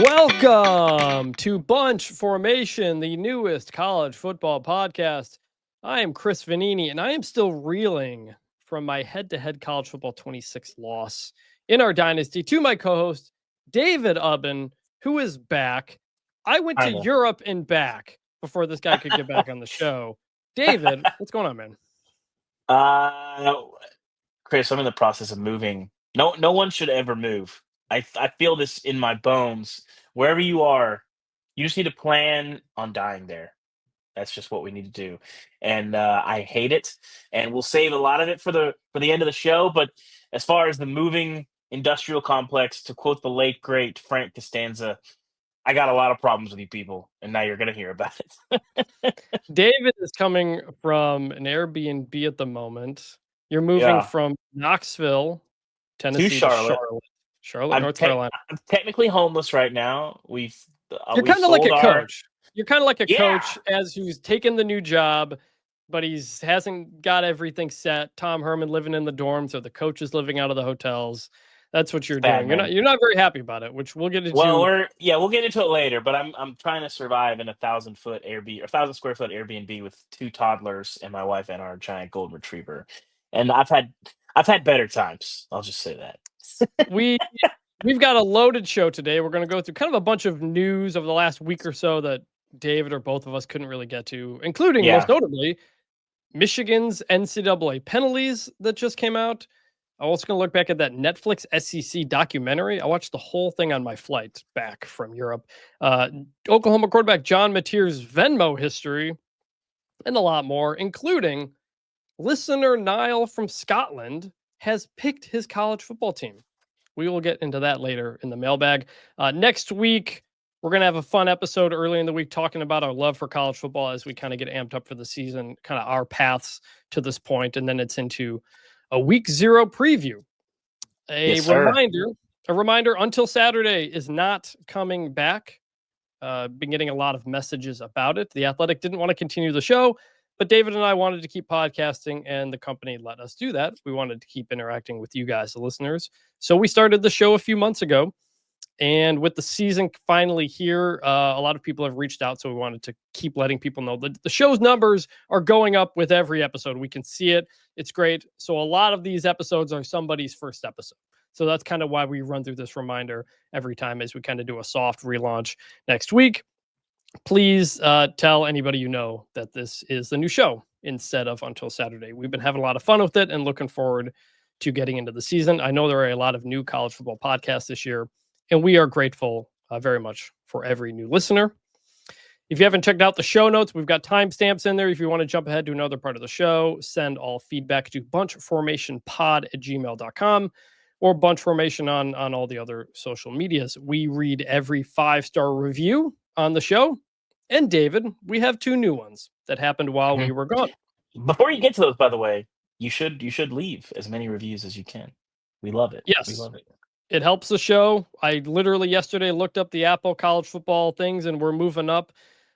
Welcome to Bunch Formation, the newest college football podcast. I am Chris Vannini, and I am still reeling from my head-to-head college football 26 loss in our dynasty to my co-host, David Ubben, who is back. I went to Europe and back before this guy could get back on the show. David, what's going on, man? Chris, I'm in the process of moving. No one should ever move. I feel this in my bones. Wherever you are, you just need to plan on dying there. That's just what we need to do. And I hate it. And we'll save a lot of it for the end of the show. But as far as the moving industrial complex, to quote the late great Frank Costanza, I got a lot of problems with you people, and now you're going to hear about it. David is coming from an Airbnb at the moment. You're moving from Knoxville, Tennessee to Charlotte. North Carolina. I'm technically homeless right now. You're kind of like a coach. You're kind of like a coach as who's taken the new job, but hasn't got everything set. Tom Herman living in the dorms, or the coach is living out of the hotels. That's what you're doing. You're not very happy about it, which we'll get into. Well, we'll get into it later. But I'm trying to survive in a 1,000-foot Airbnb or 1,000 square foot Airbnb with 2 toddlers and my wife and our giant golden retriever. And I've had better times. I'll just say that. We've got a loaded show today. We're going to go through kind of a bunch of news of the last week or so that David or both of us couldn't really get to, including most notably Michigan's NCAA penalties that just came out. I'm also going to look back at that Netflix SEC documentary. I watched the whole thing on my flight back from Europe. Oklahoma quarterback John Mateer's Venmo history, and a lot more, including listener Niall from Scotland has picked his college football team. We will get into that later in the mailbag. Next week, we're going to have a fun episode early in the week talking about our love for college football as we kind of get amped up for the season, kind of our paths to this point, and then it's into a week 0 preview. A reminder, Until Saturday is not coming back. Been getting a lot of messages about it. The Athletic didn't want to continue the show, but David and I wanted to keep podcasting, and the company let us do that. We wanted to keep interacting with you guys, the listeners. So we started the show a few months ago, and with the season finally here, a lot of people have reached out, so we wanted to keep letting people know that the show's numbers are going up with every episode. We can see it. It's great. So a lot of these episodes are somebody's first episode. So that's kind of why we run through this reminder every time as we kind of do a soft relaunch next week. Please tell anybody you know that this is the new show instead of Until Saturday. We've been having a lot of fun with it and looking forward to getting into the season. I know there are a lot of new college football podcasts this year, and we are grateful very much for every new listener. If you haven't checked out the show notes, we've got timestamps in there. If you want to jump ahead to another part of the show, send all feedback to bunchformationpod@gmail.com or bunchformation on all the other social medias. We read every 5-star review on the show. And David, we have 2 new ones that happened while we were gone. Before you get to those, by the way, you should leave as many reviews as you can. We love it. Yes. We love it. It helps the show. I literally yesterday looked up the Apple college football things, and we're moving up.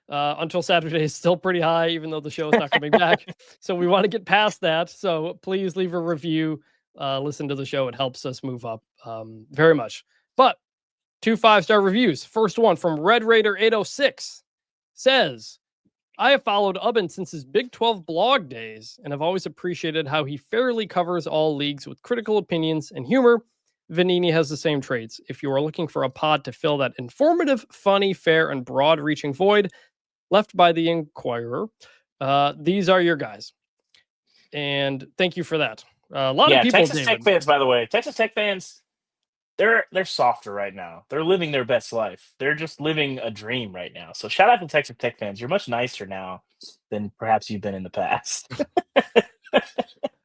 Until Saturday is still pretty high, even though the show is not coming back. So we want to get past that. So please leave a review. Listen to the show. It helps us move up very much. But 2 5-star reviews. First one from Red Raider 806 says, I have followed Ubben since his Big 12 blog days and have always appreciated how he fairly covers all leagues with critical opinions and humor. Vannini has the same traits. If you are looking for a pod to fill that informative, funny, fair, and broad-reaching void left by the Inquirer, these are your guys. And thank you for that. A lot of people. Texas Tech fans, by the way, Texas Tech fans, they're softer right now. They're living their best life. They're just living a dream right now. So shout out to Texas Tech fans. You're much nicer now than perhaps you've been in the past.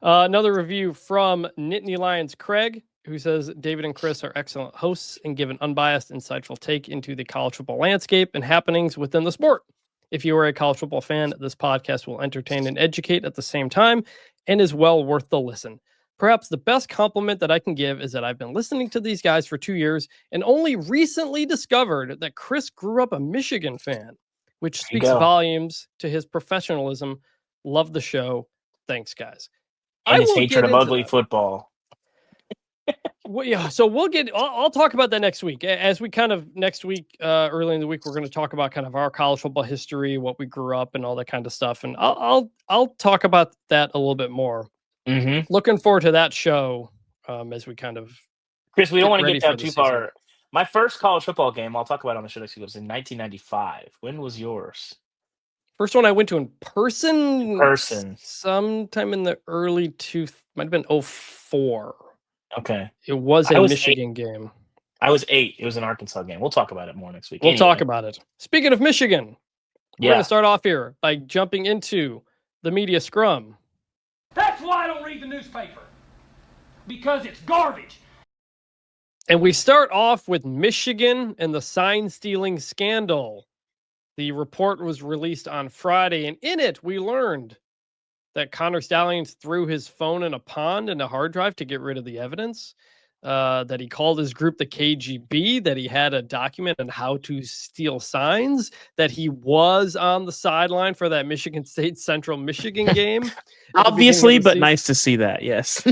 Another review from Nittany Lions Craig, who says David and Chris are excellent hosts and give an unbiased, insightful take into the college football landscape and happenings within the sport. If you are a college football fan, this podcast will entertain and educate at the same time and is well worth the listen. Perhaps the best compliment that I can give is that I've been listening to these guys for 2 years and only recently discovered that Chris grew up a Michigan fan, which speaks volumes to his professionalism. Love the show. Thanks, guys. And his hatred of ugly football. Well, yeah, so I'll talk about that next week. As we kind of next week, early in the week, we're going to talk about kind of our college football history, what we grew up, and all that kind of stuff. And I'll talk about that a little bit more. Mm-hmm. Looking forward to that show as we kind of Chris, we don't get want to ready get down for the too season. far. My first college football game, I'll talk about on the show next week, was in 1995. When was yours? First one I went to in In person, person. sometime in the early might have been 04. Okay. It was a I was 8. Michigan game. I was 8. It was an Arkansas game. We'll talk about it more next week. We'll talk Anyway. about it. Speaking of Michigan, we're going to start off here by jumping into the media scrum. That's why I don't read the newspaper. Because it's garbage. And we start off with Michigan and the sign stealing scandal. The report was released on Friday, and in it, we learned that Connor Stalions threw his phone in a pond and a hard drive to get rid of the evidence, that he called his group the KGB, that he had a document on how to steal signs, that he was on the sideline for that Michigan State Central Michigan game. Obviously, but nice to see that, yes.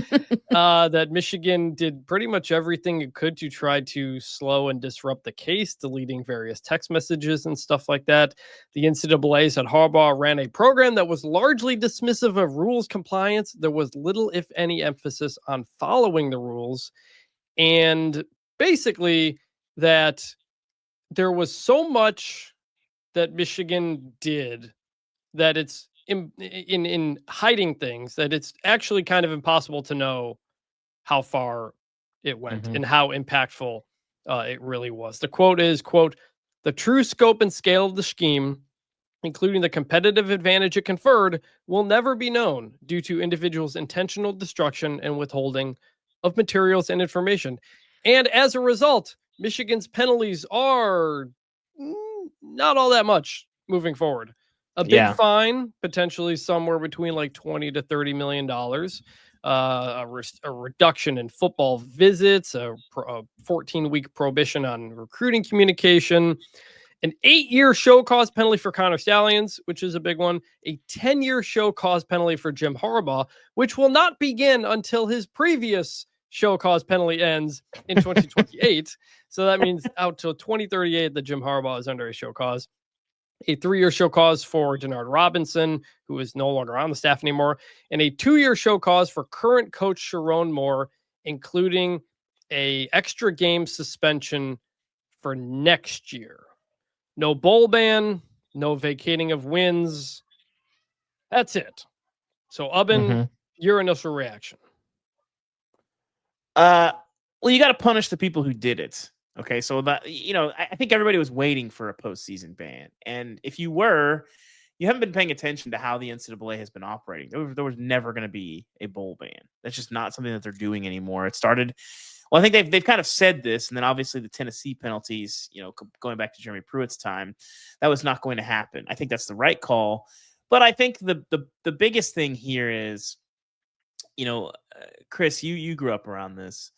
That Michigan did pretty much everything it could to try to slow and disrupt the case, deleting various text messages and stuff like that. The NCAA said Harbaugh ran a program that was largely dismissive of rules compliance. There was little, if any, emphasis on following the rules. And basically that there was so much that Michigan did that it's in hiding things that it's actually kind of impossible to know how far it went and how impactful it really was. The quote is, quote, "The true scope and scale of the scheme, including the competitive advantage it conferred, will never be known due to individuals' intentional destruction and withholding of materials and information. And as a result, Michigan's penalties are not all that much moving forward. A big fine, potentially somewhere between like $20 to $30 million. A reduction in football visits, a 14-week prohibition on recruiting communication, an 8-year show cause penalty for Connor Stalions, which is a big one, a 10-year show cause penalty for Jim Harbaugh, which will not begin until his previous show cause penalty ends in 2028. So that means out till 2038 that Jim Harbaugh is under a show cause. A 3-year show cause for Denard Robinson, who is no longer on the staff anymore, and a 2-year show cause for current coach Sharon Moore, including a extra game suspension for next year. No bowl ban, no vacating of wins. That's it. So, Ubben, your initial reaction? Well, you got to punish the people who did it. Okay, so that, I think everybody was waiting for a postseason ban, and if you haven't been paying attention to how the NCAA has been operating. There was never going to be a bowl ban. That's just not something that they're doing anymore. It started. Well, I think they've kind of said this, and then obviously the Tennessee penalties. Going back to Jeremy Pruitt's time, that was not going to happen. I think that's the right call, but I think the biggest thing here is, Chris, you grew up around this.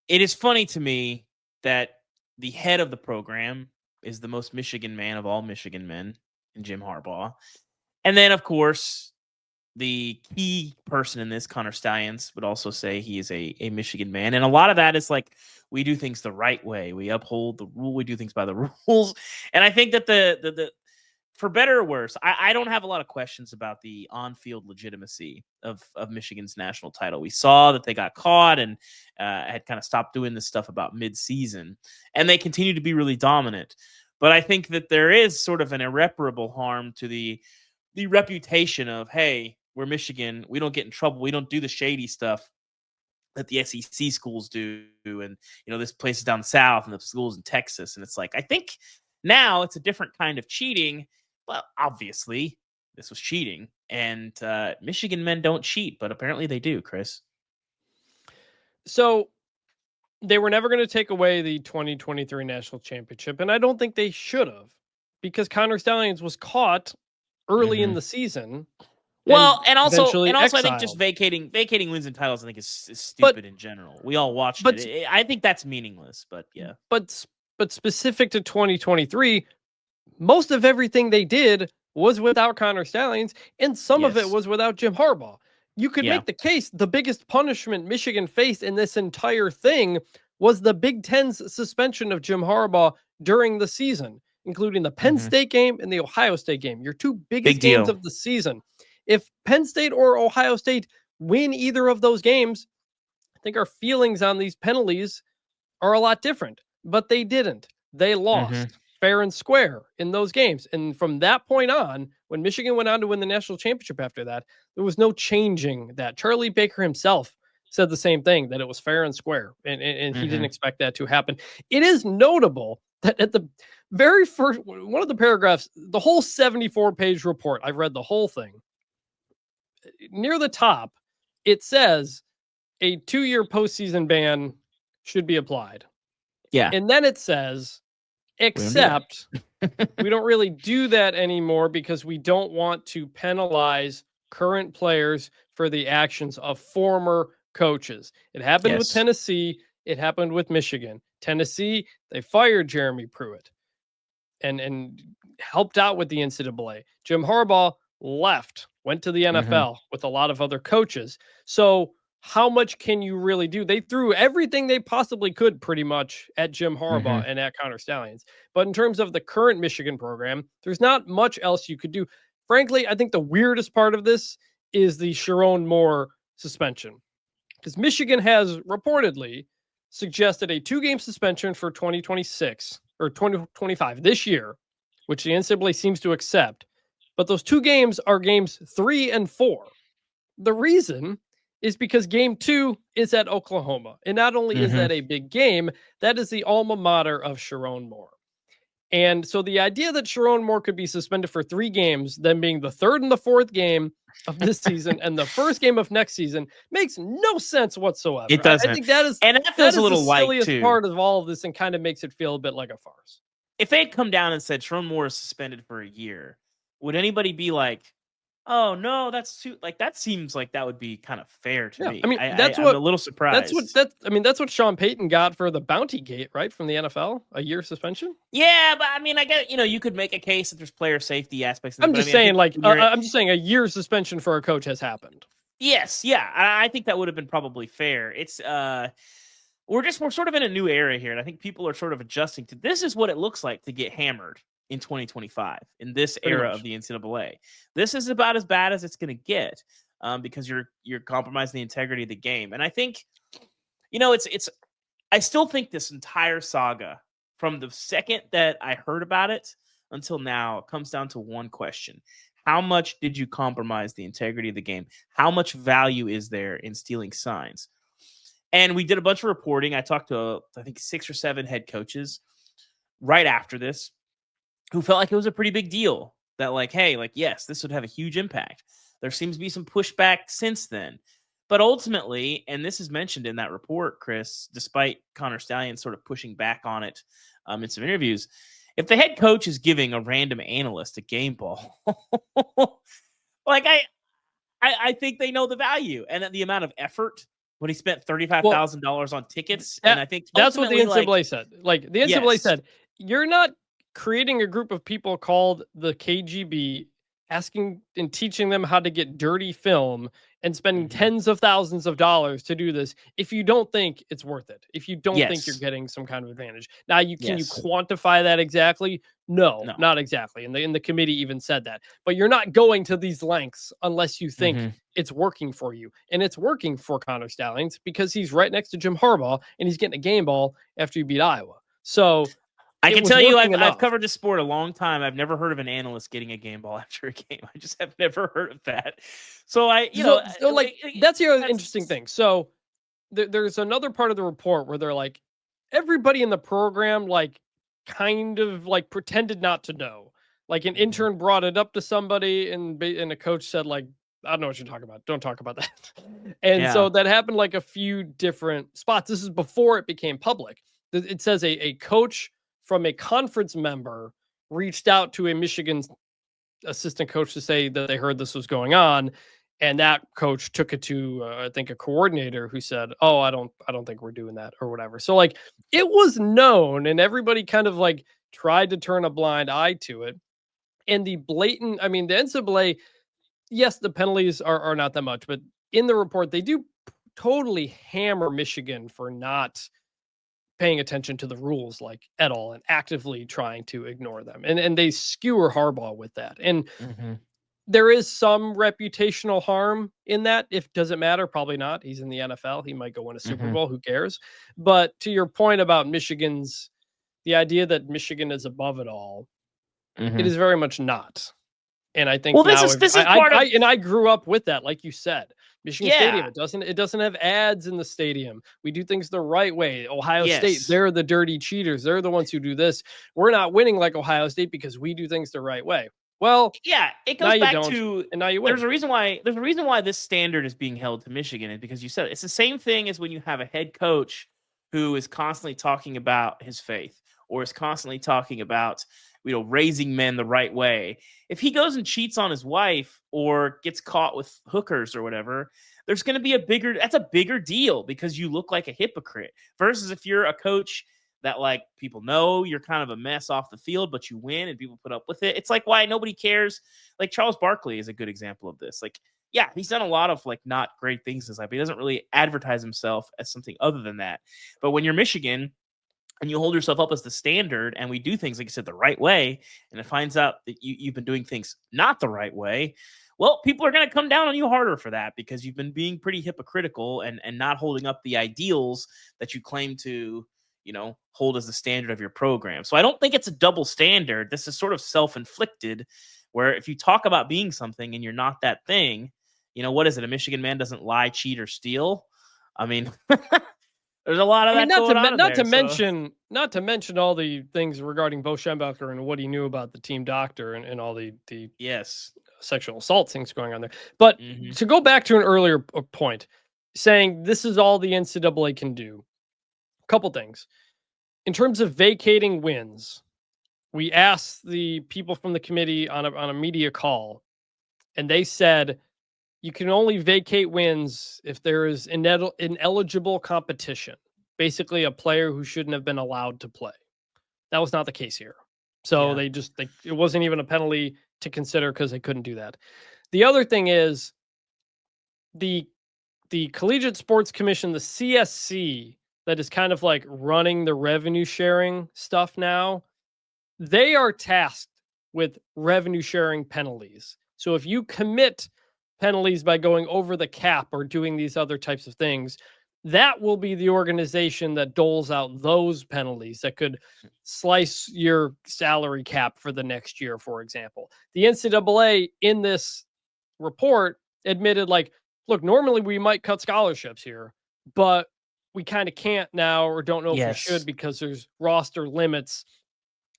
It is funny to me that the head of the program is the most Michigan man of all Michigan men, in Jim Harbaugh. And then, of course, the key person in this, Connor Stalions, would also say he is a Michigan man. And a lot of that is like, we do things the right way. We uphold the rule. We do things by the rules. And I think that the for better or worse, I don't have a lot of questions about the on-field legitimacy of Michigan's national title. We saw that they got caught and had kind of stopped doing this stuff about mid-season, and they continue to be really dominant. But I think that there is sort of an irreparable harm to the reputation of, hey, we're Michigan. We don't get in trouble. We don't do the shady stuff that the SEC schools do. And, this place is down south and the schools in Texas. And it's like, I think now it's a different kind of cheating. Well, obviously, this was cheating, and Michigan men don't cheat, but apparently they do, Chris. So they were never going to take away the 2023 national championship, and I don't think they should have, because Connor Stalions was caught early in the season. Well, and also I think just vacating wins and titles, I think is stupid in general. We all watched it. I think that's meaningless, but yeah. But specific to 2023. Most of everything they did was without Connor Stalions, and some of it was without Jim Harbaugh. you could make the case the biggest punishment Michigan faced in this entire thing was the Big Ten's suspension of Jim Harbaugh during the season, including the Penn State game and the Ohio State game, your two biggest games of the season. If Penn State or Ohio State win either of those games, I think our feelings on these penalties are a lot different, but they didn't. They lost fair and square in those games. And from that point on, when Michigan went on to win the national championship after that, there was no changing that. Charlie Baker himself said the same thing, that it was fair and square, and he didn't expect that to happen. It is notable that at the very first, one of the paragraphs, the whole 74-page report, I've read the whole thing, near the top, it says a 2-year postseason ban should be applied. Yeah. And then it says, except we don't really do that anymore because we don't want to penalize current players for the actions of former coaches. It happened with Tennessee. It happened with Michigan. Tennessee, they fired Jeremy Pruitt and helped out with the NCAA. Jim Harbaugh left, went to the NFL with a lot of other coaches. So how much can you really do? They threw everything they possibly could pretty much at Jim Harbaugh and at Connor Stallions. But in terms of the current Michigan program, there's not much else you could do. Frankly, I think the weirdest part of this is the Sharon Moore suspension, because Michigan has reportedly suggested a 2-game suspension for 2026 or 2025 this year, which the NCAA seems to accept. But those 2 games are games 3 and 4. The reason is because game 2 is at Oklahoma. And not only is that a big game, that is the alma mater of Sharon Moore. And so the idea that Sharon Moore could be suspended for 3 games, then being the 3rd and the 4th game of this season and the 1st game of next season, makes no sense whatsoever. It doesn't. I think that is, and that feels a little the light silliest too. part of all of this, and kind of makes it feel a bit like a farce. If they had come down and said Sharon Moore is suspended for a year, would anybody be like, oh no, that's too, like, that seems like that would be kind of fair to me. I mean, I'm what a little surprised. That's what Sean Payton got for the bounty gate, right? From the NFL, a year suspension. Yeah, but I mean, I get, you could make a case that there's player safety aspects. I'm just saying a year suspension for a coach has happened. Yes. Yeah. I think that would have been probably fair. It's, we're sort of in a new era here. And I think people are sort of adjusting to, this is what it looks like to get hammered in 2025 in this era of the NCAA. This is about as bad as it's going to get, because you're compromising the integrity of the game. And I think, I still think this entire saga, from the second that I heard about it until now, comes down to one question. How much did you compromise the integrity of the game? How much value is there in stealing signs? And we did a bunch of reporting. I talked to, I think, 6 or 7 head coaches right after this, who felt like it was a pretty big deal, that yes, this would have a huge impact. There seems to be some pushback since then. But ultimately, and this is mentioned in that report, Chris, despite Connor Stallion sort of pushing back on it in some interviews, if the head coach is giving a random analyst a game ball, I think they know the value and the amount of effort when he spent $35,000 on tickets. And I think that's what the NCAA said. Like, the NCAA said, you're not creating a group of people called the KGB, asking and teaching them how to get dirty film and spending tens of thousands of dollars to do this if you don't think it's worth it, if you don't think you're getting some kind of advantage. Now, can you quantify that exactly? No, not exactly. And the committee even said that. But you're not going to these lengths unless you think it's working for you. And it's working for Connor Stallions because he's right next to Jim Harbaugh and he's getting a game ball after you beat Iowa. So I can tell you, I've covered this sport a long time. I've never heard of an analyst getting a game ball after a game. I just have never heard of that. So that's the interesting thing. So there's another part of the report where they're like, everybody in the program, kind of pretended not to know. Like, an intern brought it up to somebody and a coach said, I don't know what you're talking about. Don't talk about that. And so that happened a few different spots. This is before it became public. It says a coach from a conference member reached out to a Michigan assistant coach to say that they heard this was going on. And that coach took it to, I think, a coordinator who said, oh, I don't think we're doing that or whatever. So it was known and everybody kind of tried to turn a blind eye to it. And the blatant, the NCAA, yes, the penalties are not that much, but in the report, they do totally hammer Michigan for not paying attention to the rules like at all and actively trying to ignore them. And they skewer Harbaugh with that. And there is some reputational harm in that. If does it matter? Probably not. He's in the NFL. He might go win a Super Bowl. Who cares? But to your point about the idea that Michigan is above it all, it is very much not. And I think I grew up with that, like you said. Michigan Stadium, it doesn't have ads in the stadium. We do things the right way. Ohio State, they're the dirty cheaters. They're the ones who do this. We're not winning like Ohio State because we do things the right way. Well, it goes back to, and now you win. There's a reason why this standard is being held to Michigan, is because you said it's the same thing as when you have a head coach who is constantly talking about his faith or is constantly talking about, raising men the right way. If he goes and cheats on his wife or gets caught with hookers or whatever, there's going to be that's a bigger deal because you look like a hypocrite versus if you're a coach that like people know you're kind of a mess off the field, but you win and people put up with it. It's like why nobody cares. Like Charles Barkley is a good example of this. Like, yeah, he's done a lot of like not great things in his life, but he doesn't really advertise himself as something other than that. But when you're Michigan and you hold yourself up as the standard and we do things, like you said, the right way, and it finds out that you've been doing things not the right way, well, people are going to come down on you harder for that because you've been being pretty hypocritical and not holding up the ideals that you claim to, hold as the standard of your program. So I don't think it's a double standard. This is sort of self-inflicted, where if you talk about being something and you're not that thing, what is it? A Michigan man doesn't lie, cheat, or steal. I mean, there's a lot of that going on. Not to mention all the things regarding Bo Schembechler and what he knew about the team doctor and all the sexual assault things going on there. But to go back to an earlier point, saying this is all the NCAA can do, a couple things. In terms of vacating wins, we asked the people from the committee on a media call, and they said you can only vacate wins if there is ineligible competition, basically a player who shouldn't have been allowed to play. That was not the case here. So it wasn't even a penalty to consider because they couldn't do that. The other thing is the Collegiate Sports Commission, the CSC, that is kind of like running the revenue sharing stuff now. They are tasked with revenue sharing penalties. So if you commit penalties by going over the cap or doing these other types of things, that will be the organization that doles out those penalties that could slice your salary cap for the next year, for example. The NCAA in this report admitted, like, look, normally we might cut scholarships here, but we kind of can't now or don't know if we should because there's roster limits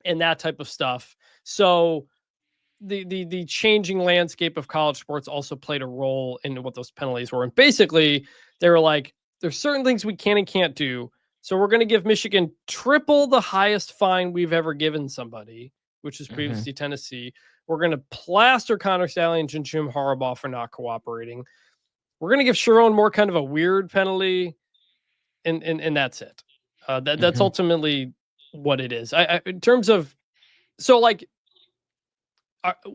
and that type of stuff. So the changing landscape of college sports also played a role in what those penalties were. And basically, they were like, there's certain things we can and can't do. So we're going to give Michigan triple the highest fine we've ever given somebody, which is previously Tennessee. We're going to plaster Connor Stalions and Jim Harbaugh for not cooperating. We're going to give Sharon more kind of a weird penalty. And that's it. That's ultimately what it is. In terms of, so like,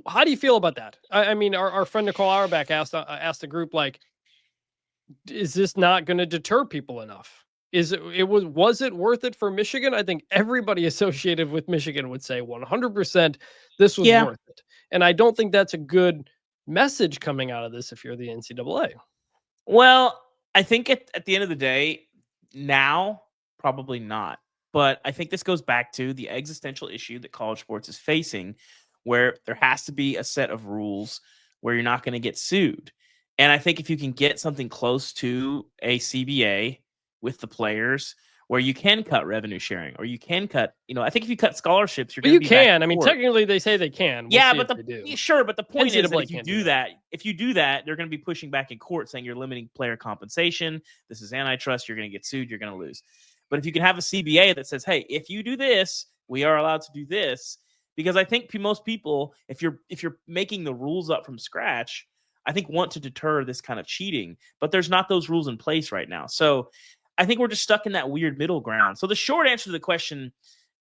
how do you feel about that? I mean, our friend Nicole Auerbach asked the group, like, is this not going to deter people enough? Was it worth it for Michigan? I think everybody associated with Michigan would say 100% this was worth it. And I don't think that's a good message coming out of this if you're the NCAA. Well, I think at the end of the day, now, probably not. But I think this goes back to the existential issue that college sports is facing, where there has to be a set of rules where you're not going to get sued. And I think if you can get something close to a CBA with the players where you can cut revenue sharing or you can cut, I think if you cut scholarships, you're going to be back in court. Technically they say they can. But but the point is that if you do that, they're going to be pushing back in court saying you're limiting player compensation. This is antitrust. You're going to get sued. You're going to lose. But if you can have a CBA that says, hey, if you do this, we are allowed to do this. Because I think most people, if you're making the rules up from scratch, I think want to deter this kind of cheating. But there's not those rules in place right now. So I think we're just stuck in that weird middle ground. So the short answer to the question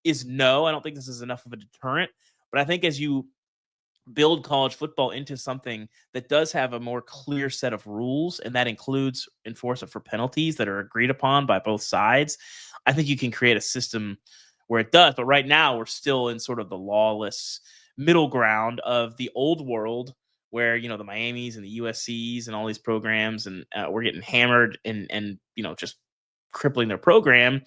is no. I don't think this is enough of a deterrent. But I think as you build college football into something that does have a more clear set of rules, and that includes enforcement for penalties that are agreed upon by both sides, I think you can create a system where it does. But right now, we're still in sort of the lawless middle ground of the old world, where, you know, the Miamis and the USCs and all these programs, and we're getting hammered and you know, just crippling their program,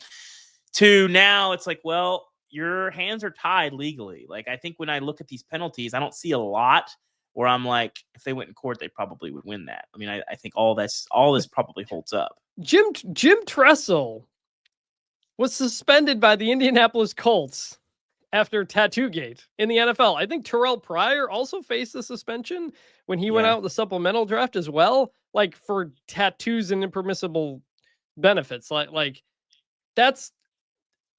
to now it's like, well, your hands are tied legally. Like, I think when I look at these penalties, I don't see a lot where I'm like, if they went in court, they probably would win that. I mean, I think all this probably holds up. Jim Tressel was suspended by the Indianapolis Colts after Tattoo-gate in the NFL. I think Terrell Pryor also faced a suspension when he went out in the supplemental draft as well, like for tattoos and impermissible benefits. Like that's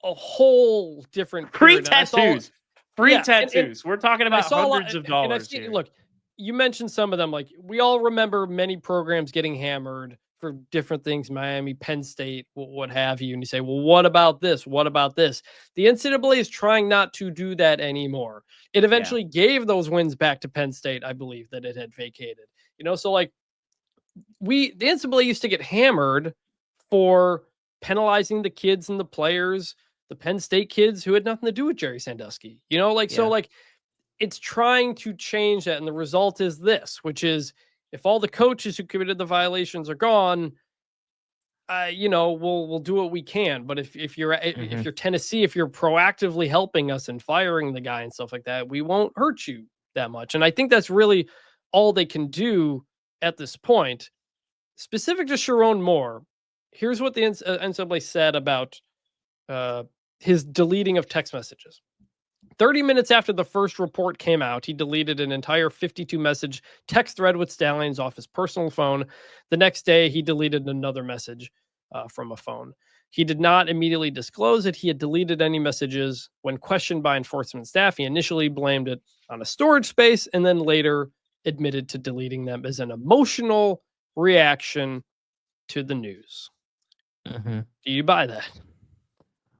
a whole different free period. tattoos. Tattoos. We're talking about hundreds of dollars here. Look, you mentioned some of them. Like, we all remember many programs getting hammered for different things, Miami, Penn State, what have you. And you say, well, what about this? What about this? The NCAA is trying not to do that anymore. It eventually gave those wins back to Penn State, I believe, that it had vacated. You know, so like the NCAA used to get hammered for penalizing the kids and the players, the Penn State kids who had nothing to do with Jerry Sandusky. You know, like, so like it's trying to change that. And the result is this, which is, if all the coaches who committed the violations are gone, you know, we'll do what we can. But if you're Tennessee, if you're proactively helping us and firing the guy and stuff like that, we won't hurt you that much. And I think that's really all they can do at this point. Specific to Sharon Moore, here's what the NCAA said about his deleting of text messages. 30 minutes after the first report came out, he deleted an entire 52-message text thread with Stallions off his personal phone. The next day, he deleted another message from a phone. He did not immediately disclose that he had deleted any messages. When questioned by enforcement staff, he initially blamed it on a storage space and then later admitted to deleting them as an emotional reaction to the news. Mm-hmm. Do you buy that?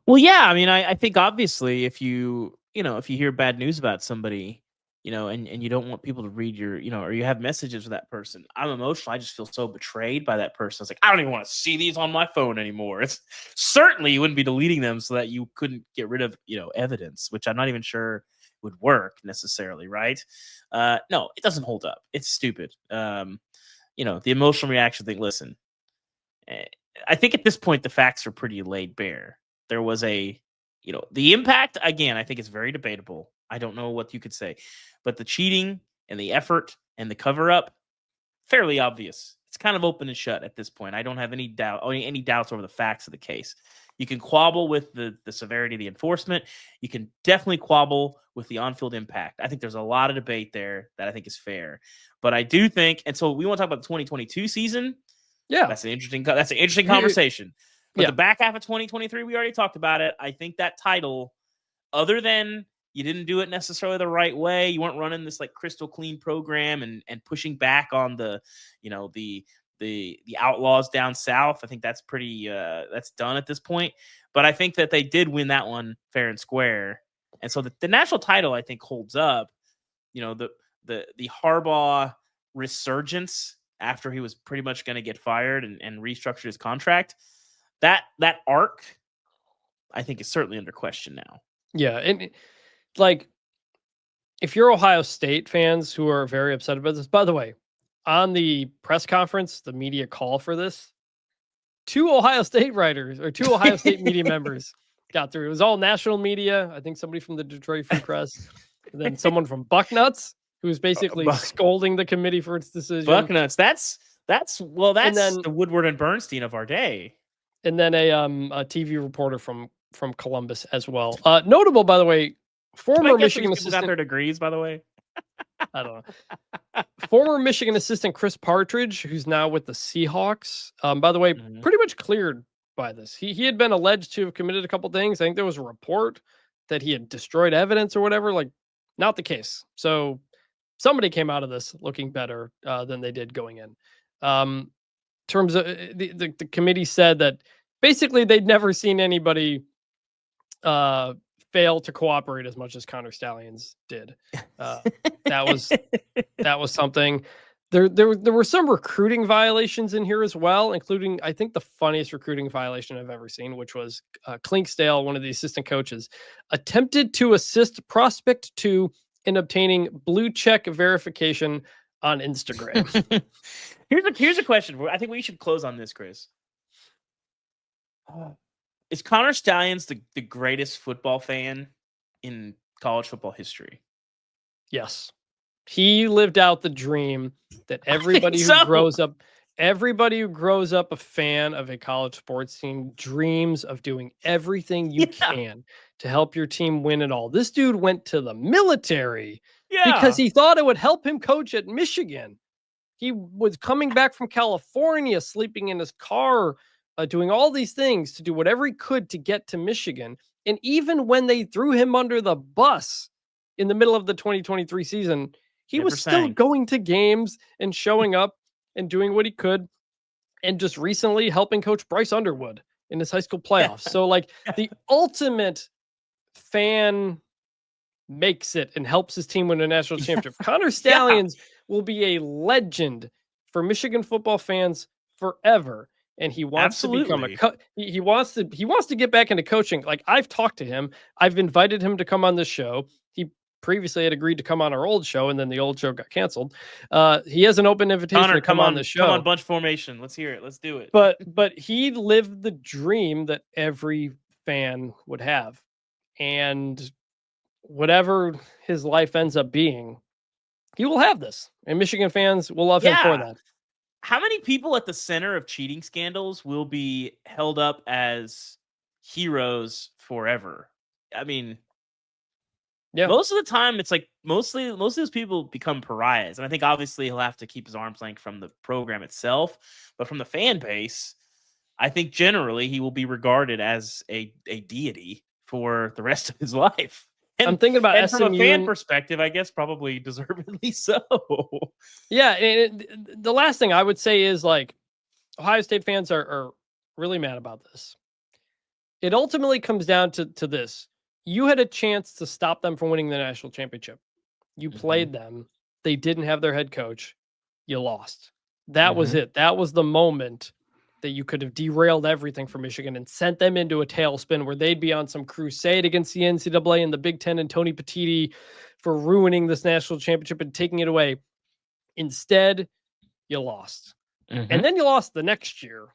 Well, yeah. I mean, I think obviously if you hear bad news about somebody, you know, and you don't want people to read your, you know, or you have messages with that person, I'm emotional. I just feel so betrayed by that person. It's like, I don't even want to see these on my phone anymore. It's certainly you wouldn't be deleting them so that you couldn't get rid of, you know, evidence, which I'm not even sure would work necessarily. Right. No, it doesn't hold up. It's stupid. You know, the emotional reaction thing. Listen, I think at this point, the facts are pretty laid bare. There was the impact, again, I think it's very debatable. I don't know what you could say, but the cheating and the effort and the cover up, fairly obvious. It's kind of open and shut at this point. I don't have any doubts over the facts of the case. You can quabble with the severity of the enforcement. You can definitely quabble with the on-field impact. I think there's a lot of debate there that I think is fair, but I do think, and so we want to talk about the 2022 season. Yeah, that's an interesting conversation. But the back half of 2023, we already talked about it. I think that title, other than you didn't do it necessarily the right way, you weren't running this like crystal clean program and pushing back on the outlaws down south. I think that's pretty that's done at this point. But I think that they did win that one fair and square, and so the national title I think holds up. You know, the Harbaugh resurgence after he was pretty much going to get fired and restructured his contract. That arc, I think, is certainly under question now. Yeah, and like, if you're Ohio State fans who are very upset about this, by the way, on the press conference, the media call for this, two Ohio State media members got through. It was all national media. I think somebody from the Detroit Free Press, and then someone from Bucknuts, who was basically scolding the committee for its decision. Bucknuts, that's the Woodward and Bernstein of our day. And then a TV reporter from Columbus as well. Notable, by the way, former Michigan assistant got their degrees, by the way. I don't know. Former Michigan assistant Chris Partridge, who's now with the Seahawks, by the way, pretty much cleared by this. He had been alleged to have committed a couple things. I think there was a report that he had destroyed evidence or whatever. Like, not the case. So somebody came out of this looking better than they did going in. Terms of the committee said that basically they'd never seen anybody fail to cooperate as much as Connor Stallions did. That was something. There were some recruiting violations in here as well, including, I think, the funniest recruiting violation I've ever seen, which was Klinkstale, one of the assistant coaches, attempted to assist prospect 2 in obtaining blue check verification on Instagram. Here's a question. I think we should close on this, Chris. Is Connor Stallions the greatest football fan in college football history? Yes. He lived out the dream that everybody who grows up a fan of a college sports team dreams of, doing everything you can to help your team win it all. This dude went to the military because he thought it would help him coach at Michigan. He was coming back from California, sleeping in his car, doing all these things to do whatever he could to get to Michigan. And even when they threw him under the bus in the middle of the 2023 season, he was still going to games and showing up and doing what he could, and just recently helping coach Bryce Underwood in his high school playoffs. So like the ultimate fan makes it and helps his team win a national championship. Connor Stallions will be a legend for Michigan football fans forever. And he wants to become he wants to get back into coaching. Like, I've talked to him. I've invited him to come on this show. He previously had agreed to come on our old show, and then the old show got canceled. He has an open invitation to come on the show. Come on, bunch formation. Let's hear it. Let's do it. But he lived the dream that every fan would have. And whatever his life ends up being, he will have this. And Michigan fans will love him for that. How many people at the center of cheating scandals will be held up as heroes forever? I mean, most of the time, it's like most of those people become pariahs. And I think obviously he'll have to keep his arm's length from the program itself. But from the fan base, I think generally he will be regarded as a deity for the rest of his life. And I'm thinking about SMU, from a fan perspective, I guess probably deservedly so. Yeah, and the last thing I would say is, like, Ohio State fans are really mad about this. It ultimately comes down to this. You had a chance to stop them from winning the national championship. You played them. They didn't have their head coach. You lost. That was it. That was the moment that you could have derailed everything for Michigan and sent them into a tailspin where they'd be on some crusade against the NCAA and the Big Ten and Tony Petitti for ruining this national championship and taking it away. Instead, you lost. And then you lost the next year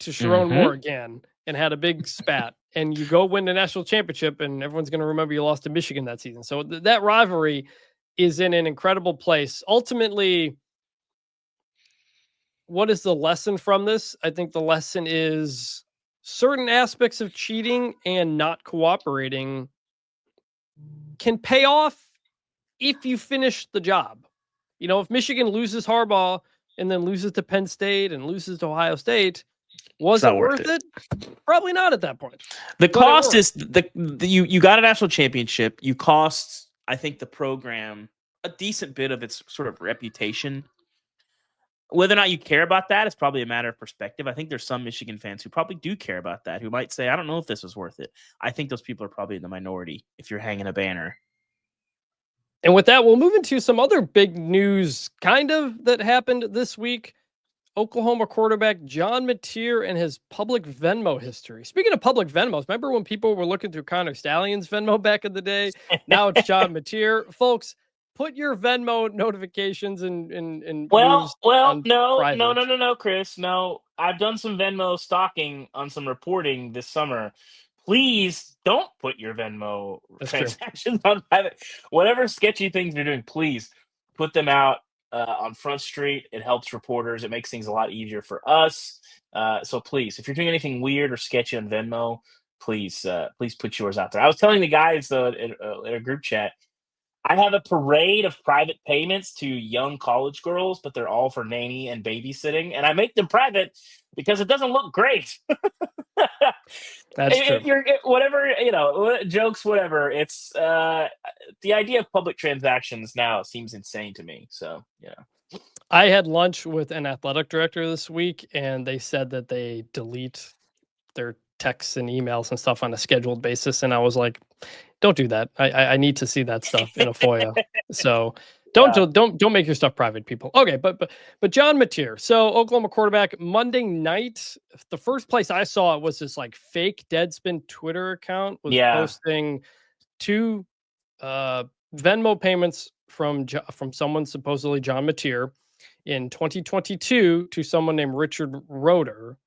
to Sharon Moore again and had a big spat. And you go win the national championship, and everyone's going to remember you lost to Michigan that season. So that rivalry is in an incredible place. Ultimately, what is the lesson from this? I think the lesson is certain aspects of cheating and not cooperating can pay off if you finish the job. You know, if Michigan loses Harbaugh and then loses to Penn State and loses to Ohio State, was it worth it? Probably not at that point. The cost is you got a national championship. You cost, I think, the program a decent bit of its sort of reputation. Whether or not you care about that is probably a matter of perspective. I think there's some Michigan fans who probably do care about that, who might say, I don't know if this was worth it. I think those people are probably in the minority if you're hanging a banner. And with that, we'll move into some other big news kind of that happened this week. Oklahoma quarterback John Mateer and his public Venmo history. Speaking of public Venmos, remember when people were looking through Connor Stallion's Venmo back in the day? Now it's John Mateer. Folks, put your Venmo notifications in well, no, Chris. No, I've done some Venmo stalking on some reporting this summer. Please don't put your Venmo transactions on private. Whatever sketchy things you're doing, please put them out on Front Street. It helps reporters. It makes things a lot easier for us. So please, if you're doing anything weird or sketchy on Venmo, please put yours out there. I was telling the guys in a group chat, I have a parade of private payments to young college girls, but they're all for nanny and babysitting, and I make them private because it doesn't look great. That's true. Whatever, jokes, whatever. It's the idea of public transactions now seems insane to me. So, I had lunch with an athletic director this week, and they said that they delete their texts and emails and stuff on a scheduled basis. And I was like, Don't do that. I need to see that stuff in a FOIA. So don't make your stuff private, people. Okay, but John Mateer. So Oklahoma quarterback, Monday night. The first place I saw it was this like fake Deadspin Twitter account was posting 2 Venmo payments from someone supposedly John Mateer in 2022 to someone named Richard Roeder,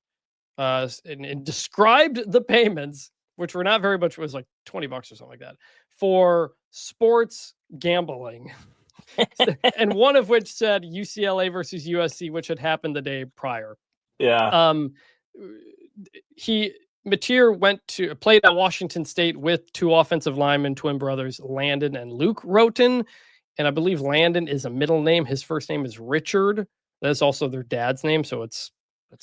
and described the payments, which were not very much. It was like $20 or something like that, for sports gambling. And one of which said UCLA versus USC, which had happened the day prior. Yeah. Mateer played at Washington State with 2 offensive linemen, twin brothers, Landon and Luke Roten. And I believe Landon is a middle name. His first name is Richard. That's also their dad's name. So that's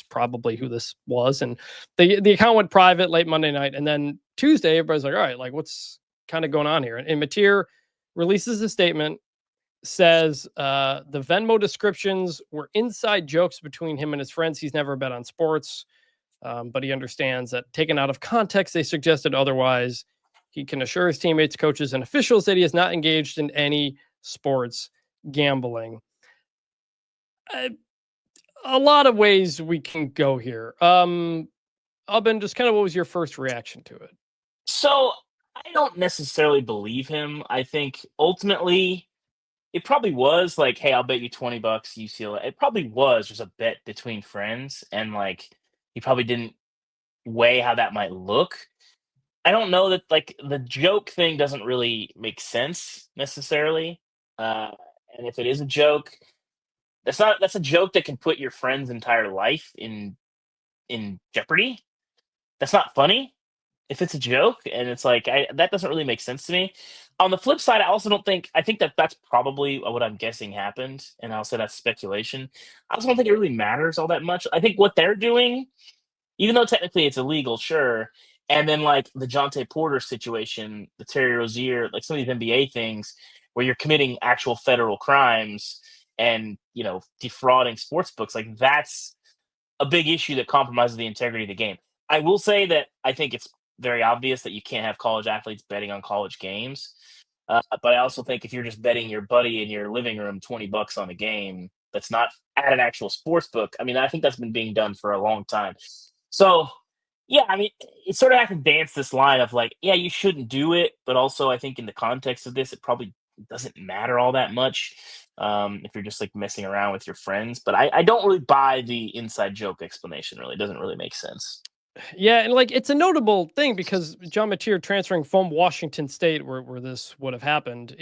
probably who this was. And the account went private late Monday night. And then Tuesday, everybody's like, all right, like what's kind of going on here? And Mateer releases a statement, says the Venmo descriptions were inside jokes between him and his friends. He's never bet on sports, but he understands that taken out of context, they suggested otherwise. He can assure his teammates, coaches, and officials that he is not engaged in any sports gambling. A lot of ways we can go here. Ubben, just kind of what was your first reaction to it? So I don't necessarily believe him. I think ultimately it probably was like, hey, I'll bet you $20 UCLA. It probably was just a bet between friends, and like he probably didn't weigh how that might look. I don't know that like the joke thing doesn't really make sense necessarily. And if it is a joke, that's a joke that can put your friend's entire life in jeopardy. That's not funny if it's a joke, and it's like that doesn't really make sense to me. On the flip side, I think that that's probably what I'm guessing happened, and I'll say that's speculation. I also don't think it really matters all that much. I think what they're doing, even though technically it's illegal, sure. And then like the Jonte Porter situation, the Terry Rozier, like some of these NBA things where you're committing actual federal crimes and, defrauding sports books, like that's a big issue that compromises the integrity of the game. I will say that I think it's very obvious that you can't have college athletes betting on college games. But I also think if you're just betting your buddy in your living room $20 on a game that's not at an actual sports book, I mean, I think that's been being done for a long time. So, yeah, I mean, it sort of has to dance this line of like, yeah, you shouldn't do it, but also I think in the context of this, it probably doesn't matter all that much if you're just like messing around with your friends. But I don't really buy the inside joke explanation. Really, it doesn't really make sense. Yeah, and like it's a notable thing because John Mateer transferring from Washington State, where this would have happened,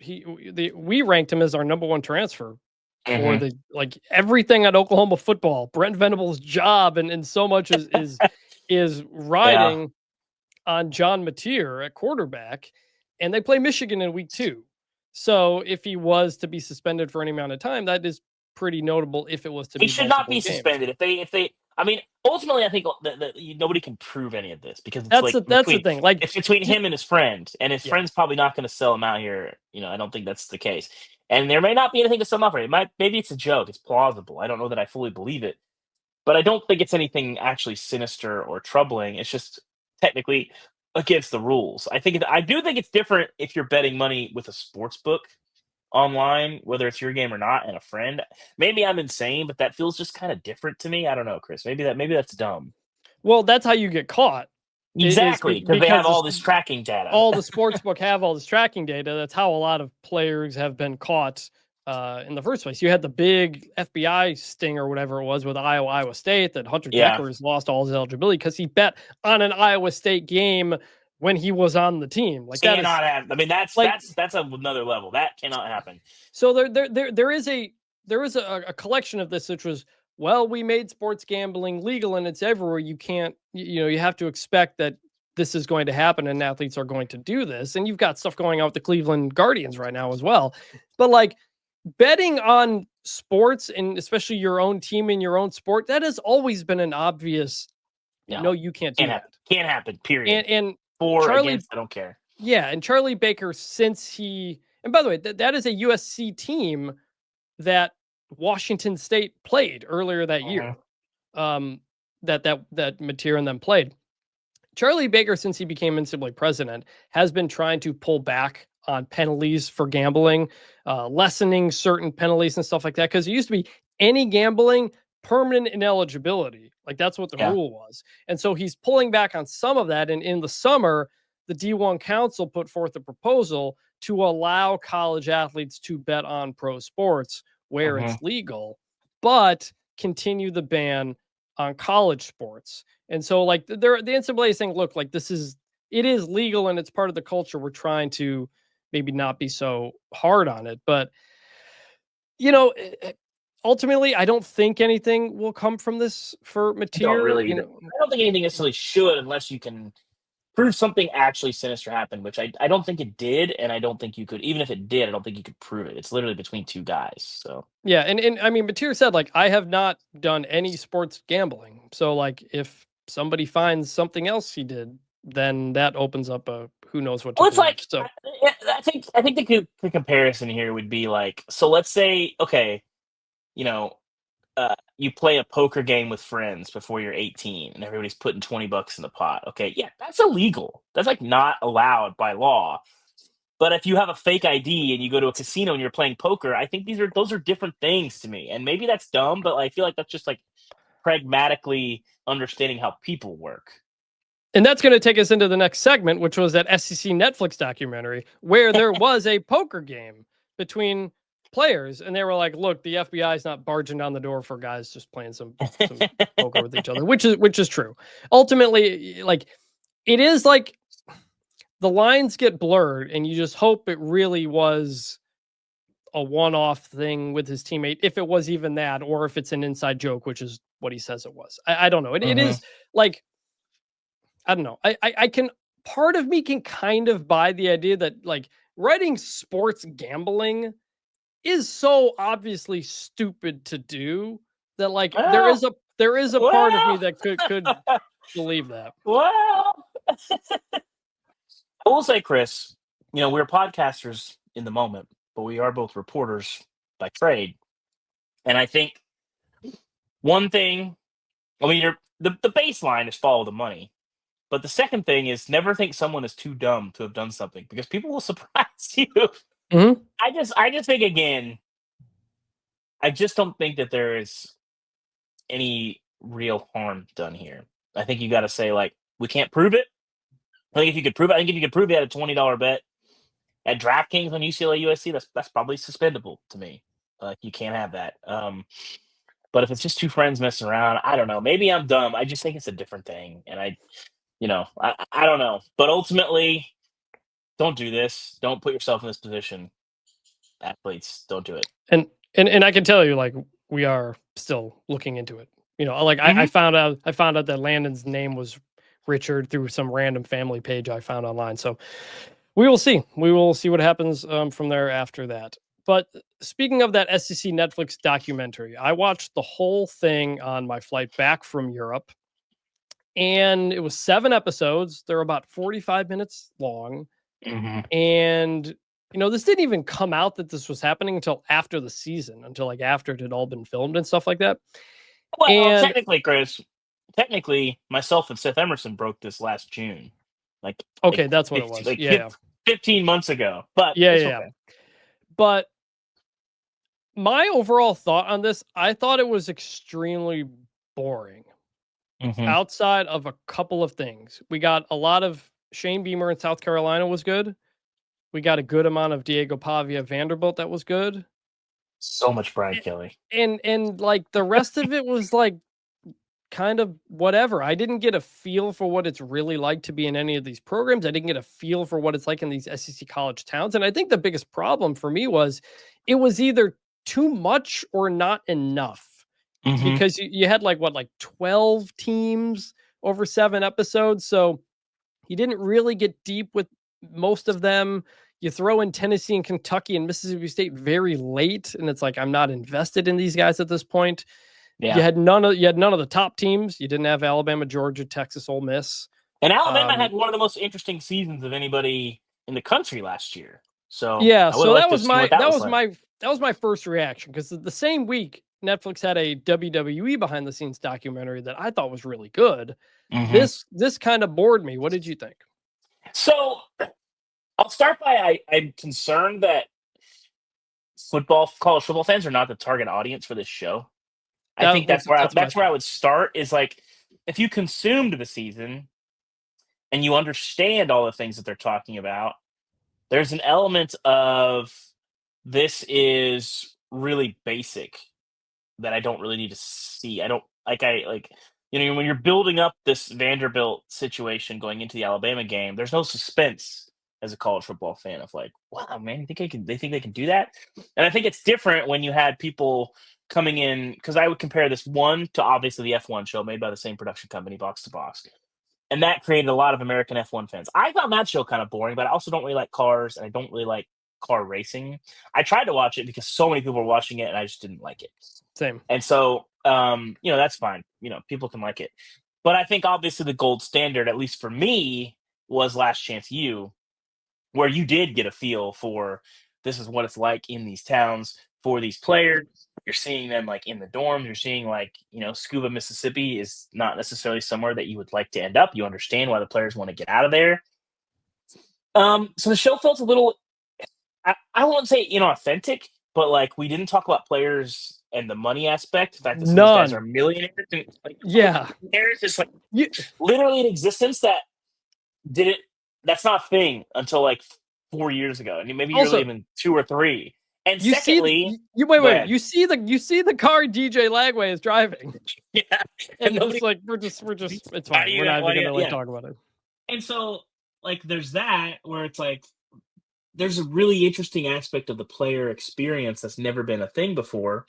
we ranked him as our number 1 transfer for the like everything at Oklahoma football. Brent Venables' job and so much is riding on John Mateer at quarterback, and they play Michigan in week 2. So if he was to be suspended for any amount of time, that is pretty notable. If it was to be, he should not be suspended. If they, I mean, ultimately, I think that nobody can prove any of this because that's the thing. Like it's between him and his friend, and his friend's probably not going to sell him out here. I don't think that's the case. And there may not be anything to sell him out for. Maybe it's a joke. It's plausible. I don't know that I fully believe it, but I don't think it's anything actually sinister or troubling. It's just technically against the rules. I do think it's different if you're betting money with a sports book online, whether it's your game or not, and a friend. Maybe I'm insane, but that feels just kind of different to me. I don't know, Chris. Maybe that's dumb. Well, that's how you get caught. Exactly, because they have all this tracking data. All the sportsbook have all this tracking data. That's how a lot of players have been caught in the first place. You had the big FBI sting or whatever it was with Iowa State that Hunter Decker has lost all his eligibility because he bet on an Iowa State game when he was on the team. Like that cannot happen. I mean, that's another level. That cannot happen. So there is a collection of this, which was, well, we made sports gambling legal and it's everywhere. You can't, you have to expect that this is going to happen and athletes are going to do this. And you've got stuff going on with the Cleveland Guardians right now as well. But like betting on sports and especially your own team in your own sport, that has always been an obvious, no, you can't do that. Can't happen, period. And for against, I don't care. Yeah, and Charlie Baker, and by the way, that is a USC team that Washington State played earlier that year. That Mateer and them played. Charlie Baker, since he became NCAA president, has been trying to pull back on penalties for gambling, lessening certain penalties and stuff like that. Because it used to be any gambling, permanent ineligibility. Like that's what the rule was. And so he's pulling back on some of that. And in the summer, the D1 Council put forth a proposal to allow college athletes to bet on pro sports where it's legal, but continue the ban on college sports. And so like the NCAA is saying, look, like it is legal and it's part of the culture. We're trying to maybe not be so hard on it, but ultimately I don't think anything will come from this for Mateer. I don't think anything necessarily should, unless you can prove something actually sinister happened, which I don't think it did, and I don't think you could. Even if it did, I don't think you could prove it. It's literally between two guys. So yeah, and I mean, Mateer said like I have not done any sports gambling, so like if somebody finds something else he did, then that opens up a who knows what. Well, it's like so I think the comparison here would be like, so let's say okay, you play a poker game with friends before you're 18 and everybody's putting $20 in the pot. Okay. Yeah. That's illegal. That's like not allowed by law. But if you have a fake ID and you go to a casino and you're playing poker, I think those are different things to me. And maybe that's dumb, but I feel like that's just like pragmatically understanding how people work. And that's going to take us into the next segment, which was that SEC Netflix documentary where there was a poker game between players, and they were like, look, the FBI is not barging down the door for guys just playing some poker with each other, which is true. Ultimately, like it is like the lines get blurred and you just hope it really was a one-off thing with his teammate, if it was even that, or if it's an inside joke, which is what he says it was. I don't know. It is like, I don't know. I can, part of me can kind of buy the idea that like writing sports gambling is so obviously stupid to do that like there is a part of me that could believe that. Well, I will say, Chris, we're podcasters in the moment, but we are both reporters by trade. And I think one thing, I mean, the baseline is follow the money. But the second thing is never think someone is too dumb to have done something, because people will surprise you. Mm-hmm. I just think, again, I just don't think that there is any real harm done here. I think you got to say, like, we can't prove it. I think if you could prove it at a $20 bet at DraftKings on UCLA USC, that's probably suspendable to me. Like, you can't have that. But if it's just two friends messing around, I don't know. Maybe I'm dumb. I just think it's a different thing, and I don't know. But ultimately, don't do this. Don't put yourself in this position. Athletes, don't do it. And I can tell you, like, we are still looking into it. Like I found out that Landon's name was Richard through some random family page I found online. So we will see. We will see what happens from there after that. But speaking of that SEC Netflix documentary, I watched the whole thing on my flight back from Europe. And it was 7 episodes. They're about 45 minutes long. And, this didn't even come out that this was happening until after the season, until like after it had all been filmed and stuff like that. Well, technically, Chris, myself and Seth Emerson broke this last June. Okay, that's what it was. Like 15 months ago. But yeah. Okay. But my overall thought on this, I thought it was extremely boring. Outside of a couple of things. We got a lot of Shane Beamer in South Carolina was good. We got a good amount of Diego Pavia Vanderbilt that was good. So much Brian Kelly. And like the rest of it was like kind of whatever. I didn't get a feel for what it's really like to be in any of these programs. I didn't get a feel for what it's like in these SEC college towns. And I think the biggest problem for me was it was either too much or not enough. Because you had like 12 teams over 7 episodes. So you didn't really get deep with most of them. You throw in Tennessee and Kentucky and Mississippi State very late. And it's like, I'm not invested in these guys at this point. Yeah. You had none of the top teams. You didn't have Alabama, Georgia, Texas, Ole Miss. And Alabama had one of the most interesting seasons of anybody in the country last year. So yeah, so that was my first reaction, because the same week, Netflix had a WWE behind the scenes documentary that I thought was really good. Mm-hmm. This kind of bored me. What did you think? So I'll start by I'm concerned that college football fans are not the target audience for this show. I think that's where I would start. Is like, if you consumed the season and you understand all the things that they're talking about, there's an element of this is really basic that I don't really need to see. I don't like when you're building up this Vanderbilt situation going into the Alabama game, there's no suspense as a college football fan of like, wow, man, they think they can do that? And I think it's different when you had people coming in, because I would compare this one to obviously the F1 show made by the same production company, Box to Box. And that created a lot of American F1 fans. I found that show kind of boring, but I also don't really like cars, and I don't really like car racing. I tried to watch it because so many people were watching it, and I just didn't like it. Same. And so, that's fine. People can like it. But I think obviously the gold standard, at least for me, was Last Chance U, where you did get a feel for this is what it's like in these towns for these players. You're seeing them like in the dorms. You're seeing like, Scuba, Mississippi is not necessarily somewhere that you would like to end up. You understand why the players want to get out of there. So the show felt a little, I won't say inauthentic, but like we didn't talk about players and the money aspect. The fact that some of these guys are millionaires. And, there's just like literally an existence that didn't. That's not a thing until like 4 years ago, and maybe you're even 2 or 3. And secondly, wait. You see the car DJ Lagway is driving. Yeah, and it's like we're just it's fine. We're not even gonna talk about it. And so like there's that where it's like there's a really interesting aspect of the player experience that's never been a thing before.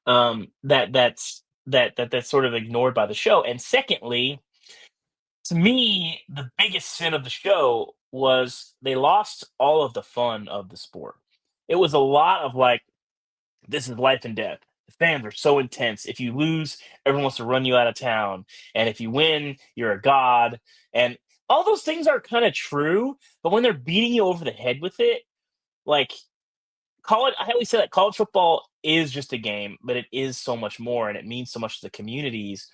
That's sort of ignored by the show. And secondly, to me, the biggest sin of the show was they lost all of the fun of the sport. It was a lot of like, this is life and death. The fans are so intense. If you lose, everyone wants to run you out of town. And if you win, you're a god. And all those things are kind of true. But when they're beating you over the head with it, like I always say that college football is just a game, but it is so much more, and it means so much to the communities.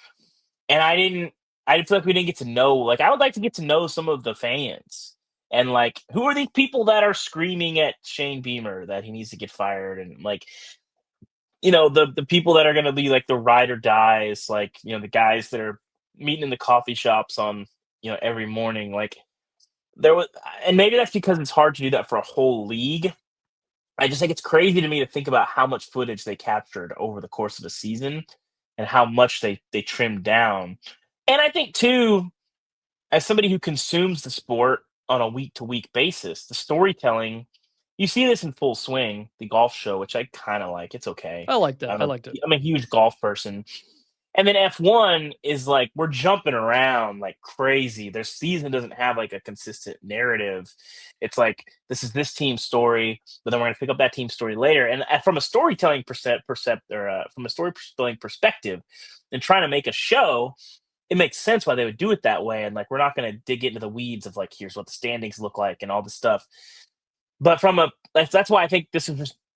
And I feel like we didn't get to know, like, I would like to get to know some of the fans. And, like, who are these people that are screaming at Shane Beamer that he needs to get fired? And, like, the people that are going to be, like, the ride or dies, like, the guys that are meeting in the coffee shops on, every morning. Like, and maybe that's because it's hard to do that for a whole league. I just think it's crazy to me to think about how much footage they captured over the course of a season and how much they trimmed down. And I think, too, as somebody who consumes the sport on a week-to-week basis, the storytelling, you see this in full swing, the golf show, which I kind of like. It's okay. I like that. I liked it. I'm a huge golf person. And then F1 is like, we're jumping around like crazy. Their season doesn't have like a consistent narrative. It's like, this is this team's story, but then we're going to pick up that team's story later. And from a storytelling perspective, and trying to make a show, it makes sense why they would do it that way. And like, we're not going to dig into the weeds of like, here's what the standings look like and all this stuff. But that's why I think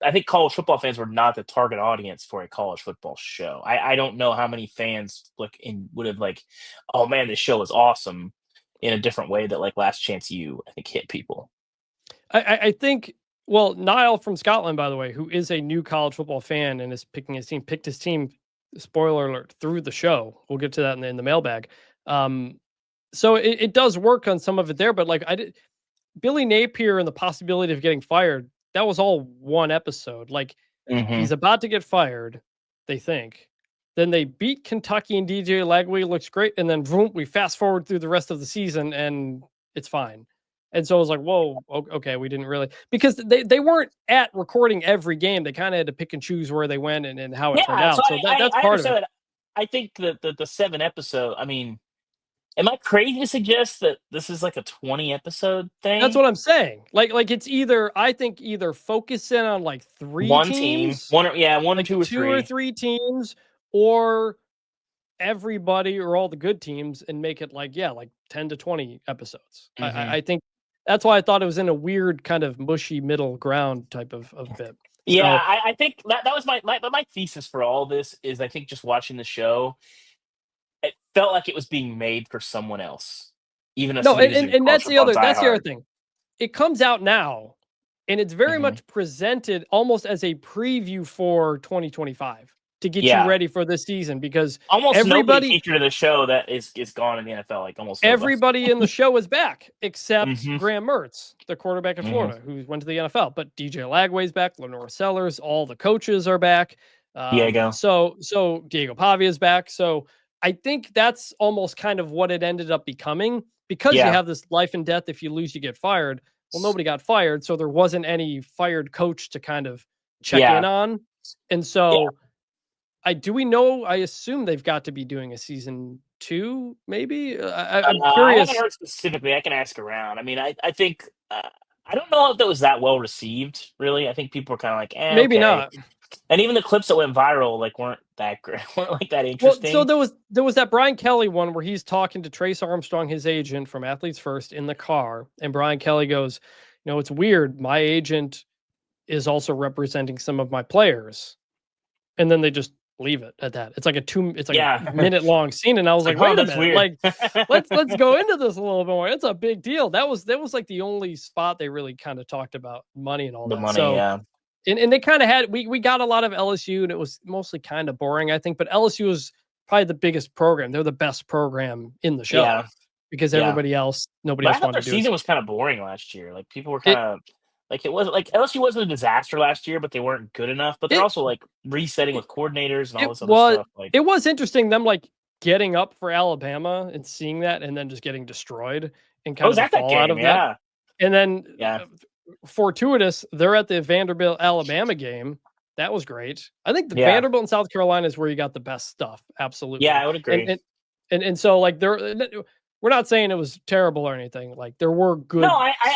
I think college football fans were not the target audience for a college football show. I don't know how many fans would have like, oh man, this show is awesome, in a different way that like Last Chance U, I think, hit people. I think, well, Niall from Scotland, by the way, who is a new college football fan and is picked his team, spoiler alert, through the show. We'll get to that in the mailbag. So it does work on some of it there, but like Billy Napier and the possibility of getting fired, that was all one episode. Like, he's about to get fired, they think. Then they beat Kentucky and DJ Lagway looks great. And then boom, we fast forward through the rest of the season and it's fine. And so I was like, whoa, okay, we didn't really, because they weren't at recording every game. They kind of had to pick and choose where they went and how it turned out. So that's part of it. I think that the 7 episode, I mean, am I crazy to suggest that this is like a 20 episode thing? That's what I'm saying. Like it's either focus in on like 3 teams, one or 2 or 3, 2 or 3 teams, or everybody or all the good teams, and make it like 10 to 20 episodes. I think that's why I thought it was in a weird kind of mushy middle ground type of bit. Yeah, I think that was my thesis for all this is I think just watching the show, it felt like it was being made for someone else, even as No, somebody who's a and college football that's the other diehard. thing. It comes out now, and it's very Mhm. much presented almost as a preview for 2025 to get you Yeah, ready for this season because almost nobody everybody featured in the show that is gone in the NFL. Like almost nobody. everybody in the show is back except hmm Graham Mertz, the quarterback of hmm Florida, who went to the NFL. But DJ Lagway's back, Lenore Sellers, all the coaches are back. Diego. So Diego Pavia is back. So I think that's almost kind of what it ended up becoming because you Yeah, have this life and death. If you lose, you get fired. Well, nobody got fired, so there wasn't any fired coach to kind of check in yeah, on. And yeah. so do we know? I assume they've got to be doing a season 2, maybe. I'm I haven't curious. heard specifically. I can ask around. I mean, I think I don't know if that was that well received. Really, I think people were kind of like, Maybe okay. not. And even the clips that went viral like weren't that great, weren't like that Well, so interesting. there was that Brian Kelly one where he's talking to Trace Armstrong, his agent from Athletes First, in the car, and Brian Kelly goes, "It's weird. My agent is also representing some of my players," and then they just leave it at that. It's like Yeah, a minute long scene, and I was it's like, like, oh, "Wait a that's minute! weird. Like, let's go into this a little bit more. It's a big deal." That was like the only spot they really kind of talked about money and all The that. money, So. yeah, And they kind of had we got a lot of LSU and it was mostly kind of boring, I think. But LSU was probably the biggest program. They're the best program in the show yeah, because yeah. nobody But I else thought their wanted to do it. season was kind of boring last year. Like people were kind It of like it wasn't like LSU wasn't a disaster last year, but they weren't good enough. But they're it also like resetting it, with coordinators and all it this other was stuff. Like, it was interesting them like getting up for Alabama and seeing that and then just getting destroyed and I kind was of the at that fallout game. of that. Yeah, And then yeah, fortuitous, they're at the Vanderbilt Alabama game. That was great. I think the yeah, Vanderbilt and South Carolina is where you got the best stuff. yeah. Absolutely. I would And agree. and and so like we're not saying it was terrible or anything. Like there were No, good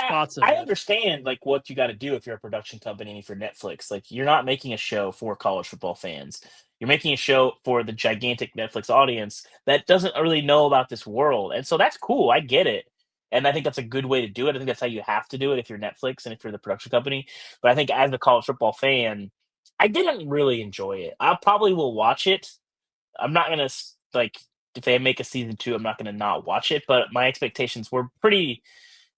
spots of I it. understand like what you got to do if you're a production company and if you're Netflix. Like you're not making a show for college football fans. You're making a show for the gigantic Netflix audience that doesn't really know about this world. And so that's cool. I get it. And I think that's a good way to do it. I think that's how you have to do it if you're Netflix and if you're the production company. But I think as a college football fan, I didn't really enjoy it. I probably will watch it. I'm not gonna like if they make a season 2, I'm not gonna not watch it. But my expectations were pretty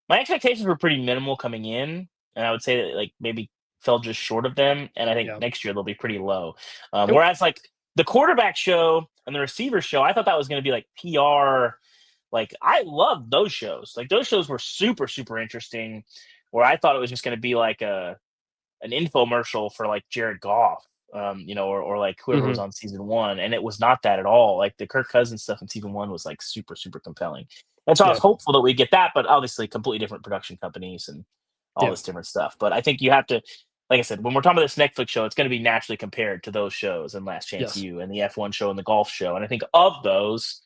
minimal coming in, and I would say that like maybe fell just short of them. And I think Yeah. next year they'll be pretty low. It- Whereas like the quarterback show and the receiver show, I thought that was going to be like PR. Like I loved those shows. Like those shows were super super interesting. Where I thought it was just going to be like an infomercial for like Jared Goff, or like whoever was mhm. on season 1, and it was not that at all. Like the Kirk Cousins stuff in season 1 was like super super compelling, and so I was Yeah. hopeful that we get that, but obviously completely different production companies and all Yeah. this different stuff. But I think you have to, like I said, when we're talking about this Netflix show, it's going to be naturally compared to those shows and Last Chance Yes. U and the F1 show and the golf show, and I think of those,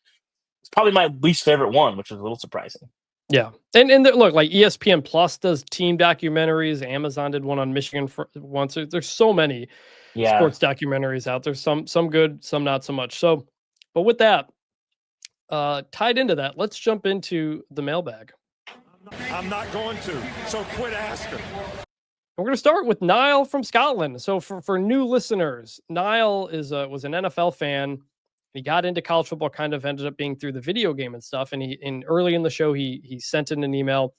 it's probably my least favorite one, which was a little surprising. Yeah. And look, like ESPN Plus does team documentaries. Amazon did one on Michigan once. There's so many Yeah. sports documentaries out there. Some good, some not so much. So, but with that, tied into that, let's jump into the mailbag. I'm not going to, so quit asking. We're going to start with Niall from Scotland. So for new listeners, Niall was an NFL fan. He got into college football, kind of ended up being through the video game and stuff. And early in the show, he sent in an email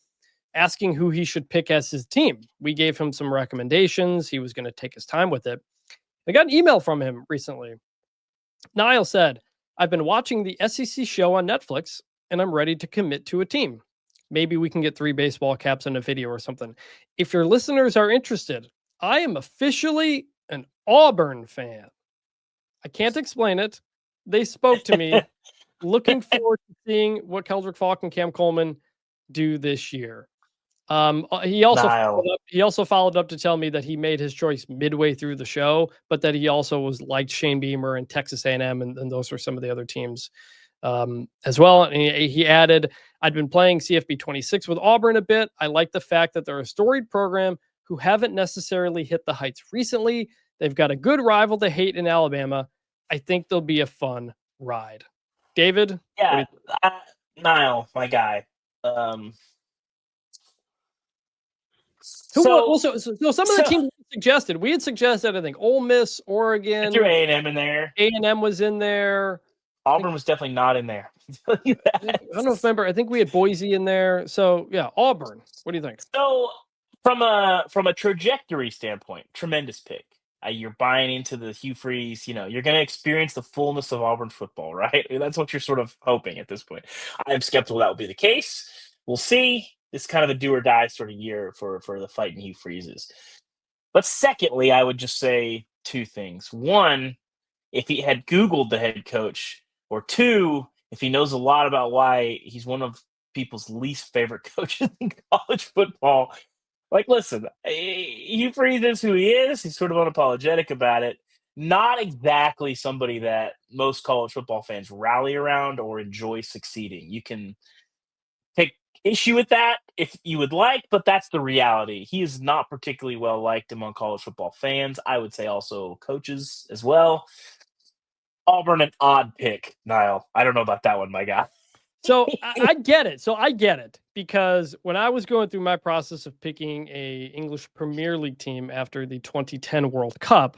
asking who he should pick as his team. We gave him some recommendations. He was going to take his time with it. I got an email from him recently. Niall said, "I've been watching the SEC show on Netflix and I'm ready to commit to a team. Maybe we can get 3 baseball caps in a video or something. If your listeners are interested, I am officially an Auburn fan. I can't explain it. They spoke to me. Looking forward to seeing what Keldrick Falk and Cam Coleman do this year." He also Niall. followed up to tell me that he made his choice midway through the show, but that he also was liked Shane Beamer and Texas A&M, and those were some of the other teams as well. And he added, "I'd been playing CFB 26 with Auburn a bit. I like the fact that they're a storied program who haven't necessarily hit the heights recently. They've got a good rival to hate in Alabama. I think they'll be a fun ride." David? Yeah, Niall, my guy. Um, Who? so, Well, so some of the so teams suggested. We had suggested, I think, Ole Miss, Oregon. I threw A&M in there. A&M was in there. Auburn was definitely not in there. I don't know if remember. I think we had Boise in there. So yeah, Auburn. What do you think? So from a trajectory standpoint, tremendous pick. You're buying into the Hugh Freeze. You're going to experience the fullness of Auburn football, right? That's what you're sort of hoping at this point. I'm skeptical that will be the case. We'll see. It's kind of a do or die sort of year for the fighting Hugh Freezes. But secondly, I would just say two things. One, if he had Googled the head coach, or two, if he knows a lot about why he's one of people's least favorite coaches in college football. Like, listen, Hugh Freeze is who he is. He's sort of unapologetic about it. Not exactly somebody that most college football fans rally around or enjoy succeeding. You can take issue with that if you would like, but that's the reality. He is not particularly well liked among college football fans. I would say also coaches as well. Auburn, an odd pick, Niall. I don't know about that one, my guy. So I get it. I get it because when I was going through my process of picking a English Premier League team after the 2010 World Cup,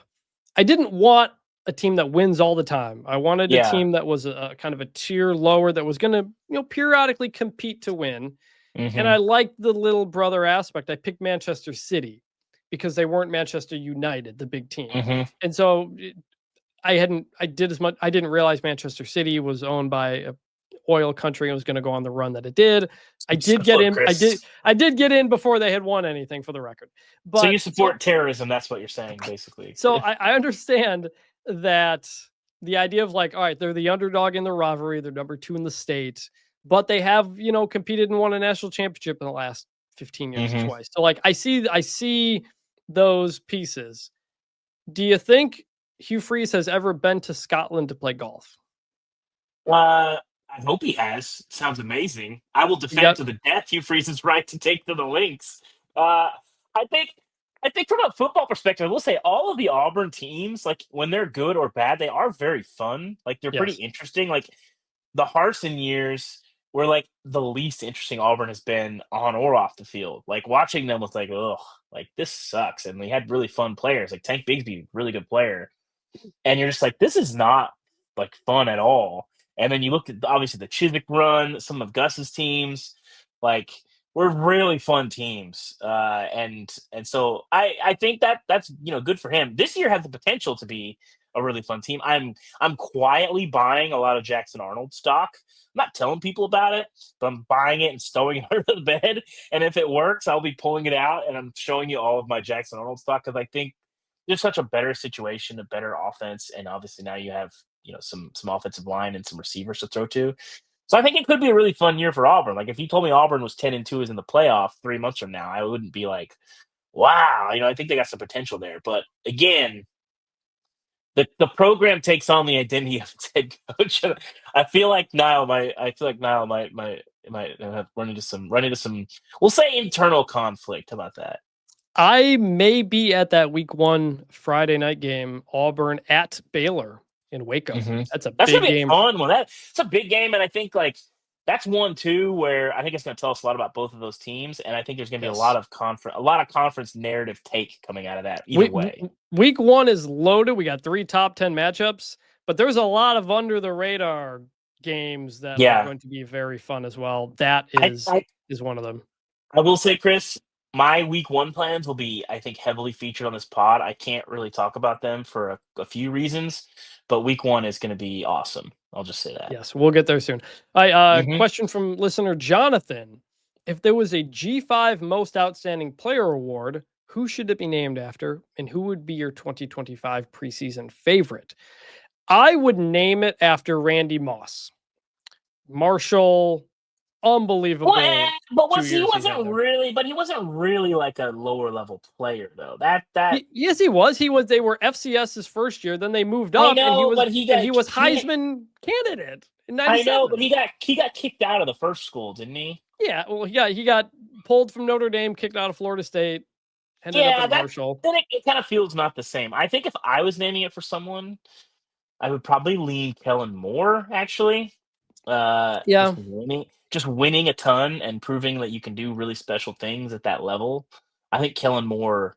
I didn't want a team that wins all the time. I wanted a team that was a kind of a tier lower that was going to, periodically compete to win. Mm-hmm. And I liked the little brother aspect. I picked Manchester City because they weren't Manchester United, the big team. Mm-hmm. And so I didn't realize Manchester City was owned by a oil country and was going to go on the run that it did. I did get in before they had won anything, for the record. But so you support terrorism, that's what you're saying, basically. So I understand that the idea of like, all right, they're the underdog in the rivalry, they're number 2 in the state, but they have, competed and won a national championship in the last 15 years mm-hmm. twice. So like I see those pieces. Do you think Hugh Freeze has ever been to Scotland to play golf? I hope he has. Sounds amazing. I will defend to the death Hugh Freeze's right to take to the links. I think from a football perspective, I will say all of the Auburn teams, like when they're good or bad, they are very fun. Like they're pretty interesting. Like the Harsin years were like the least interesting Auburn has been on or off the field. Like watching them was like, ugh, like this sucks. And we had really fun players. Like Tank Bigsby, really good player. And you're just like, this is not like fun at all. And then you look at obviously the Chiswick run, some of Gus's teams, like we're really fun teams. And so I think that's good for him. This year has the potential to be a really fun team. I'm quietly buying a lot of Jackson Arnold stock. I'm not telling people about it, but I'm buying it and stowing it under the bed. And if it works, I'll be pulling it out and I'm showing you all of my Jackson Arnold stock because I think there's such a better situation, a better offense, and obviously now you have some offensive line and some receivers to throw to. So I think it could be a really fun year for Auburn. Like if you told me Auburn was 10-2 is in the playoff 3 months from now, I wouldn't be like, wow. I think they got some potential there. But again, the program takes on the identity of its head coach. I feel like Niall might run into some. We'll say internal conflict. How about that? I may be at that week 1 Friday night game, Auburn at Baylor in Waco. Mm-hmm. That's big game. Fun one. It's a big game, and I think like that's one too where I think it's going to tell us a lot about both of those teams, and I think there's going to be a lot of conference narrative take coming out of that. Either way, week 1 is loaded. We got 3 top 10 matchups, but there's a lot of under the radar games that are going to be very fun as well. That is one of them. I will say, Chris, my week 1 plans will be, I think, heavily featured on this pod. I can't really talk about them for a few reasons, but week 1 is going to be awesome. I'll just say that. Yes, we'll get there soon. Question from listener Jonathan. If there was a G5 Most Outstanding Player Award, who should it be named after, and who would be your 2025 preseason favorite? I would name it after Randy Moss. Marshall, unbelievable. But he wasn't really like a lower level player though. Yes, he was. They were FCS's first year. Then they moved up. He was Heisman candidate. I know, but he got kicked out of the first school, didn't he? Yeah. Well, yeah, he got pulled from Notre Dame, kicked out of Florida State. Ended up at Marshall. Then it kind of feels not the same. I think if I was naming it for someone, I would probably lean Kellen Moore. Actually, Just winning a ton and proving that you can do really special things at that level. I think Kellen Moore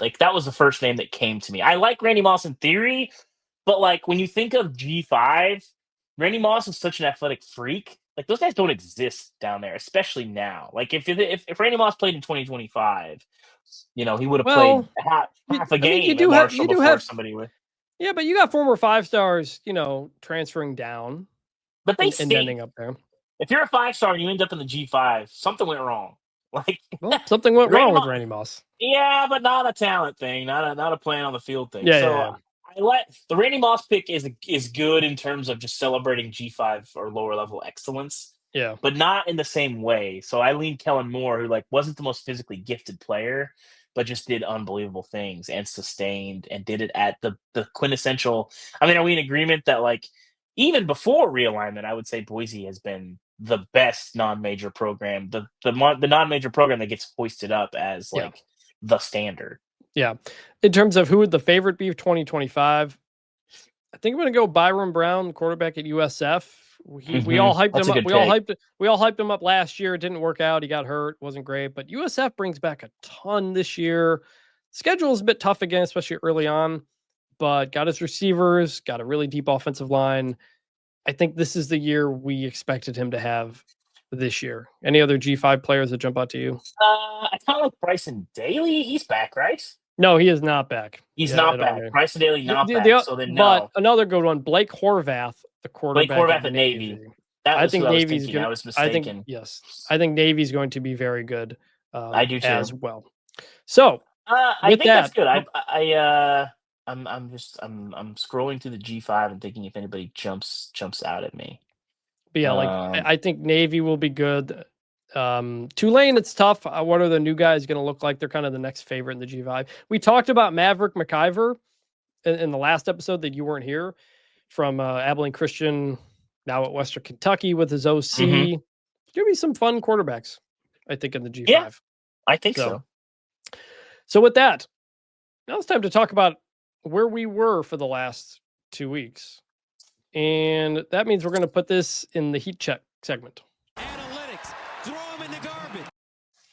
Like, that was the first name that came to me. I like Randy Moss in theory, but, like, when you think of G5, Randy Moss is such an athletic freak. Like, those guys don't exist down there, especially now. Like, if Randy Moss played in 2025, he would have played Well, half a I mean, game at Marshall before have somebody would. Yeah, but you got former 5-stars, transferring down But they and stink. ending up there. If you're a 5-star and you end up in the G5, something went wrong. Like, Well, something went Randy wrong with Moss- Randy Moss. Yeah, but not a talent thing, not a playing on the field thing. Yeah, So yeah. I let the Randy Moss pick is good in terms of just celebrating G5 or lower level excellence, Yeah. but not in the same way. So I lean Kellen Moore, who wasn't the most physically gifted player, but just did unbelievable things and sustained and did it at the quintessential. I mean, are we in agreement that even before realignment, I would say Boise has been the best non-major program, the non-major program that gets hoisted up as the standard. Yeah. In terms of who would the favorite be of 2025, I think I'm going to go Byron Brown, quarterback at USF. We all hyped That's him a up. good pick. We all hyped him up last year. It didn't work out. He got hurt. Wasn't great. But USF brings back a ton this year. Schedule is a bit tough again, especially early on. But got his receivers. Got a really deep offensive line. I think this is the year we expected him to have this year. Any other G5 players that jump out to you? I kind of like Bryson Daly. He's back, right? No, he is not back. He's not back. Bryson Daly not back. So then But another good one, Blake Horvath, the quarterback at Navy. I think Navy's going. I was mistaken. I think Navy's going to be very good. I do too. As well. So I think that's good. I'm scrolling through the G5 and thinking if anybody jumps out at me. But yeah, I think Navy will be good. Tulane, it's tough. What are the new guys going to look like? They're kind of the next favorite in the G5. We talked about Maverick McIver in the last episode that you weren't here, from Abilene Christian, now at Western Kentucky with his OC. Mm-hmm. There's going to be some fun quarterbacks, I think, in the G5. Yeah, I think so. So with that, now it's time to talk about where we were for the last 2 weeks. And that means we're going to put this in the heat check segment. Analytics, throw them in the garbage.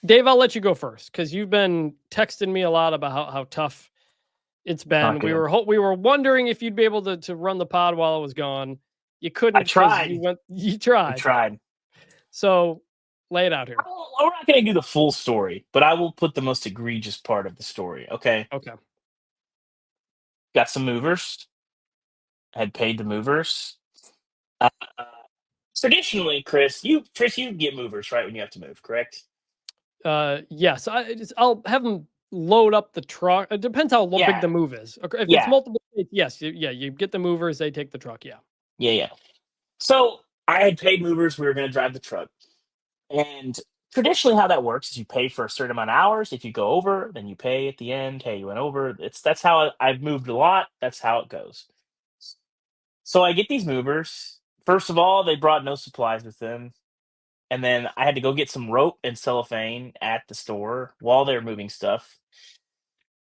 Dave, I'll let you go first because you've been texting me a lot about how tough it's been. We were wondering if you'd be able to run the pod while I was gone. You couldn't. I tried. You tried. I tried. So lay it out here. We're not going to do the full story, but I will put the most egregious part of the story. Okay. Okay. Got some movers. Had paid the movers. Traditionally, Chris, you get movers right when you have to move, correct? Yes. I'll have them load up the truck. It depends how big the move is. Okay, if it's multiple, yes, you get the movers, they take the truck. Yeah. So I had paid movers. We were going to drive the truck, and traditionally, how that works is you pay for a certain amount of hours. If you go over, then you pay at the end. Hey, you went over. That's how I've moved a lot. That's how it goes. So I get these movers. First of all, they brought no supplies with them. And then I had to go get some rope and cellophane at the store while they were moving stuff.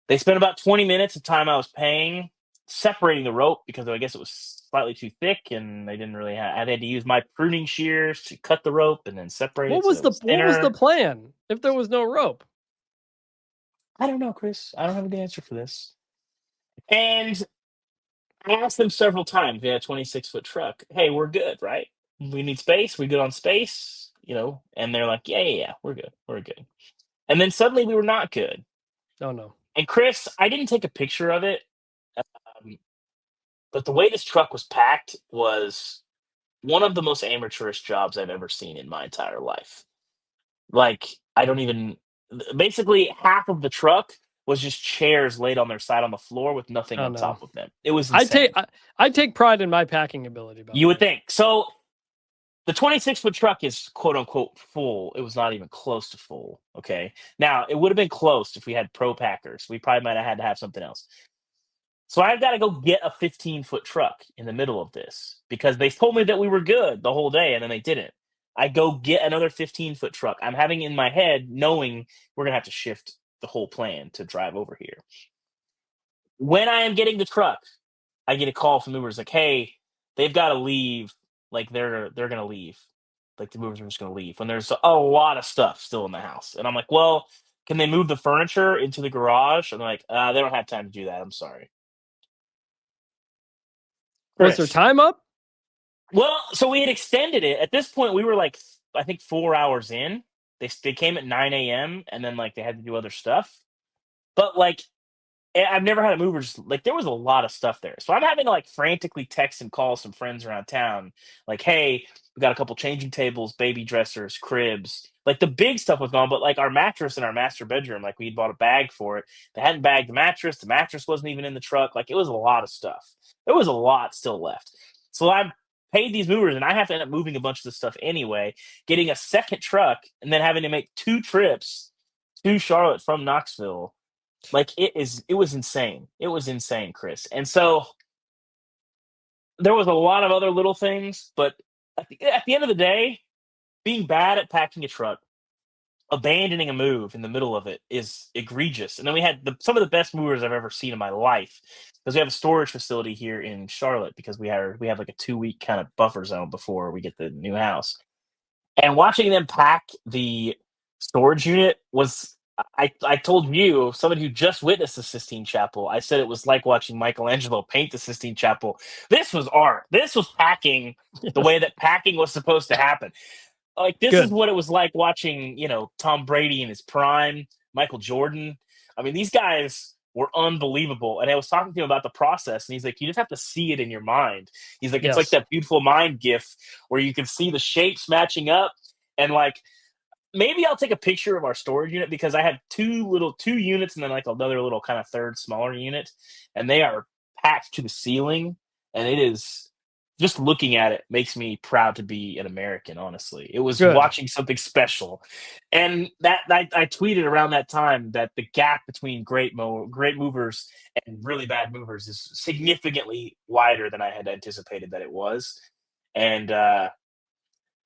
They spent about 20 minutes of time I was paying separating the rope because I guess it was slightly too thick and they didn't really I had to use my pruning shears to cut the rope and then separate What was the plan if there was no rope? I don't know, Chris. I don't have the answer for this. And I asked them several times. We had a 26-foot truck. Hey, we're good, right? We need space. We good on space, And they're like, yeah, we're good. We're good. And then suddenly we were not good. Oh, no. And Chris, I didn't take a picture of it, but the way this truck was packed was one of the most amateurish jobs I've ever seen in my entire life. Basically half of the truck was just chairs laid on their side on the floor with nothing on top of them. It was insane. I take pride in my packing ability. You would think. So the 26-foot truck is quote unquote full. It was not even close to full. Okay. Now it would have been close if we had pro packers. We probably might have had to have something else. So I've got to go get a 15-foot truck in the middle of this because they told me that we were good the whole day and then they didn't. I go get another 15-foot truck. I'm having in my head knowing we're going to have to shift the whole plan to drive over here. When I am getting the truck, I get a call from the movers like, hey, they've got to leave. Like they're going to leave. Like the movers are just going to leave when there's a lot of stuff still in the house. And I'm like, well, can they move the furniture into the garage? I'm like, they don't have time to do that. I'm sorry. Was their time up? Well, so we had extended it. At this point, we were like, I think 4 hours in. They came at 9 a.m. and then like they had to do other stuff. But like, I've never had a mover just like there was a lot of stuff there. So I'm having to like frantically text and call some friends around town, like, hey, we got a couple changing tables, baby dressers, cribs. Like the big stuff was gone, but like our mattress in our master bedroom, like we bought a bag for it. They hadn't bagged the mattress. The mattress wasn't even in the truck. Like it was a lot of stuff. There was a lot still left. So I paid these movers and I have to end up moving a bunch of the stuff anyway, getting a second truck and then having to make 2 trips to Charlotte from Knoxville. Like it was insane. It was insane, Chris. And so there was a lot of other little things, but at the end of the day, being bad at packing a truck, abandoning a move in the middle of it is egregious. And then we had some of the best movers I've ever seen in my life because we have a storage facility here in Charlotte because we have like a 2-week kind of buffer zone before we get the new house. And watching them pack the storage unit was I told you, somebody who just witnessed the Sistine Chapel, I said it was like watching Michelangelo paint the Sistine Chapel. This was art. This was packing the way that packing was supposed to happen. Like this is what it was like watching, Tom Brady in his prime, Michael Jordan. I mean, these guys were unbelievable. And I was talking to him about the process, and he's like, you just have to see it in your mind. He's like, it's like that beautiful mind gif where you can see the shapes matching up and like, maybe I'll take a picture of our storage unit because I have 2 units and then like another little kind of third smaller unit, and they are packed to the ceiling. And it is just looking at it makes me proud to be an American. Honestly, it was watching something special. And that I tweeted around that time that the gap between great movers and really bad movers is significantly wider than I had anticipated that it was. And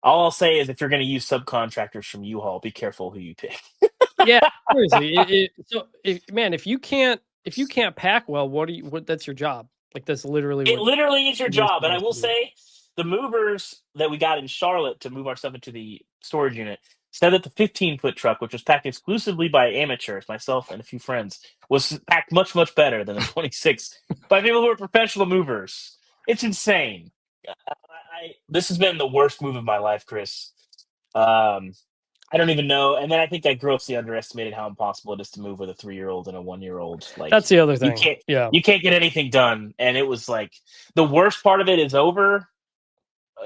all I'll say is if you're going to use subcontractors from U-Haul, be careful who you pick. Yeah, seriously. If you can't pack well, what that's your job. Like that's literally it literally is your job. And I will say the movers that we got in Charlotte to move our stuff into the storage unit said that the 15-foot truck, which was packed exclusively by amateurs, myself and a few friends, was packed much, much better than the 26 by people who are professional movers. It's insane. This has been the worst move of my life, Chris. I don't even know. And then I think I grossly underestimated how impossible it is to move with a 3-year-old and a 1-year-old. Like that's the other thing. You can't get anything done. And it was like the worst part of it is over.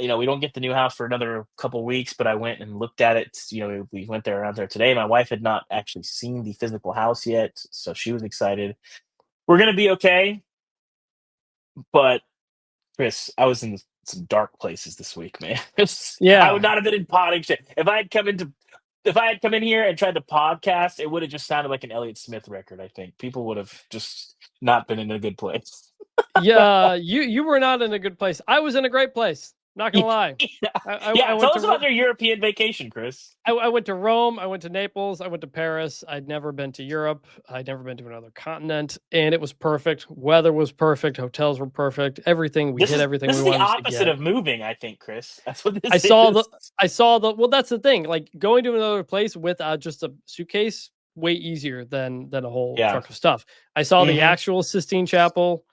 We don't get the new house for another couple weeks, but I went and looked at it. We went there around there today. My wife had not actually seen the physical house yet, so she was excited. We're gonna be okay. But Chris, I was in some dark places this week, man. I would not have been in potting shit. If I had come in here and tried to podcast, it would have just sounded like an Elliott Smith record. I think people would have just not been in a good place. Yeah, you were not in a good place. I was in a great place. Not gonna lie. Tell us about your European vacation, Chris. I went to Rome. I went to Naples. I went to Paris. I'd never been to Europe. I'd never been to another continent, and it was perfect. Weather was perfect. Hotels were perfect. Everything we hit everything. This is the opposite of moving, I think, Chris. That's what this is. I saw the. Well, that's the thing. Like going to another place with just a suitcase, way easier than a whole truck of stuff. I saw the actual Sistine Chapel.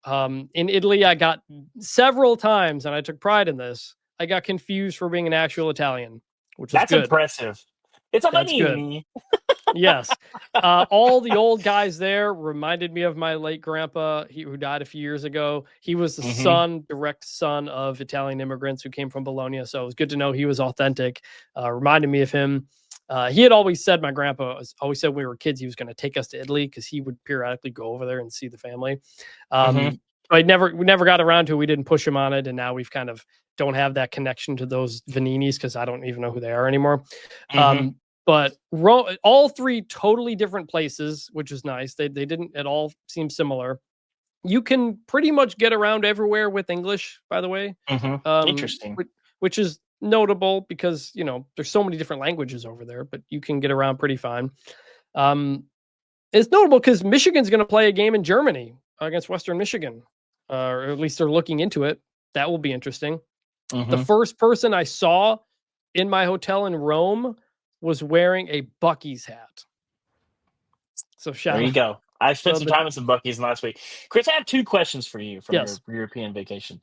In Italy, I got several times, and I took pride in this. I got confused for being an actual Italian, which was good. Impressive. It's a Vannini. Yes. All the old guys there reminded me of my late grandpa, who died a few years ago. He was the direct son of Italian immigrants who came from Bologna. So it was good to know he was authentic. Reminded me of him. He had always said, my grandpa always said when we were kids, he was going to take us to Italy because he would periodically go over there and see the family. We never got around to it. We didn't push him on it. And now we've kind of don't have that connection to those Vanninis because I don't even know who they are anymore. But all 3 totally different places, which is nice. They didn't at all seem similar. You can pretty much get around everywhere with English, by the way. Interesting. Which is notable because, there's so many different languages over there, but you can get around pretty fine. It's notable because Michigan's going to play a game in Germany against Western Michigan, or at least they're looking into it. That will be interesting. The first person I saw in my hotel in Rome was wearing a Buc-ee's hat. So shout There you out. go. I spent So some the- time with some Buc-ee's last week. Chris, I have 2 questions for you from Yes. your European vacation.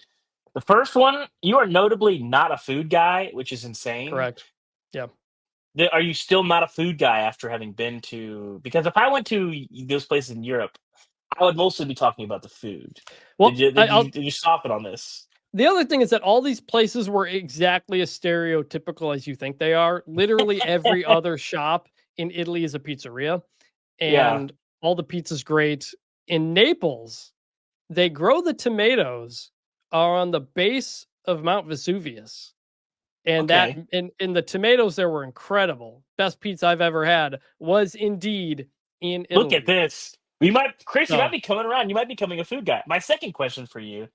The first one, you are notably not a food guy, which is insane. Correct. Yeah. Are you still not a food guy after having been to? Because if I went to those places in Europe, I would mostly be talking about the food. Well, Did you soften on this? the other thing is that all these places were exactly as stereotypical as you think they are. Literally every other shop in Italy is a pizzeria, Yeah. and all the pizza's great. In Naples, they grow the tomatoes are on the base of Mount Vesuvius. And Okay. that in the tomatoes there were incredible. Best pizza I've ever had was indeed in Italy. Look at this. Chris, you might be coming around. You might be becoming a food guy. My second question for you.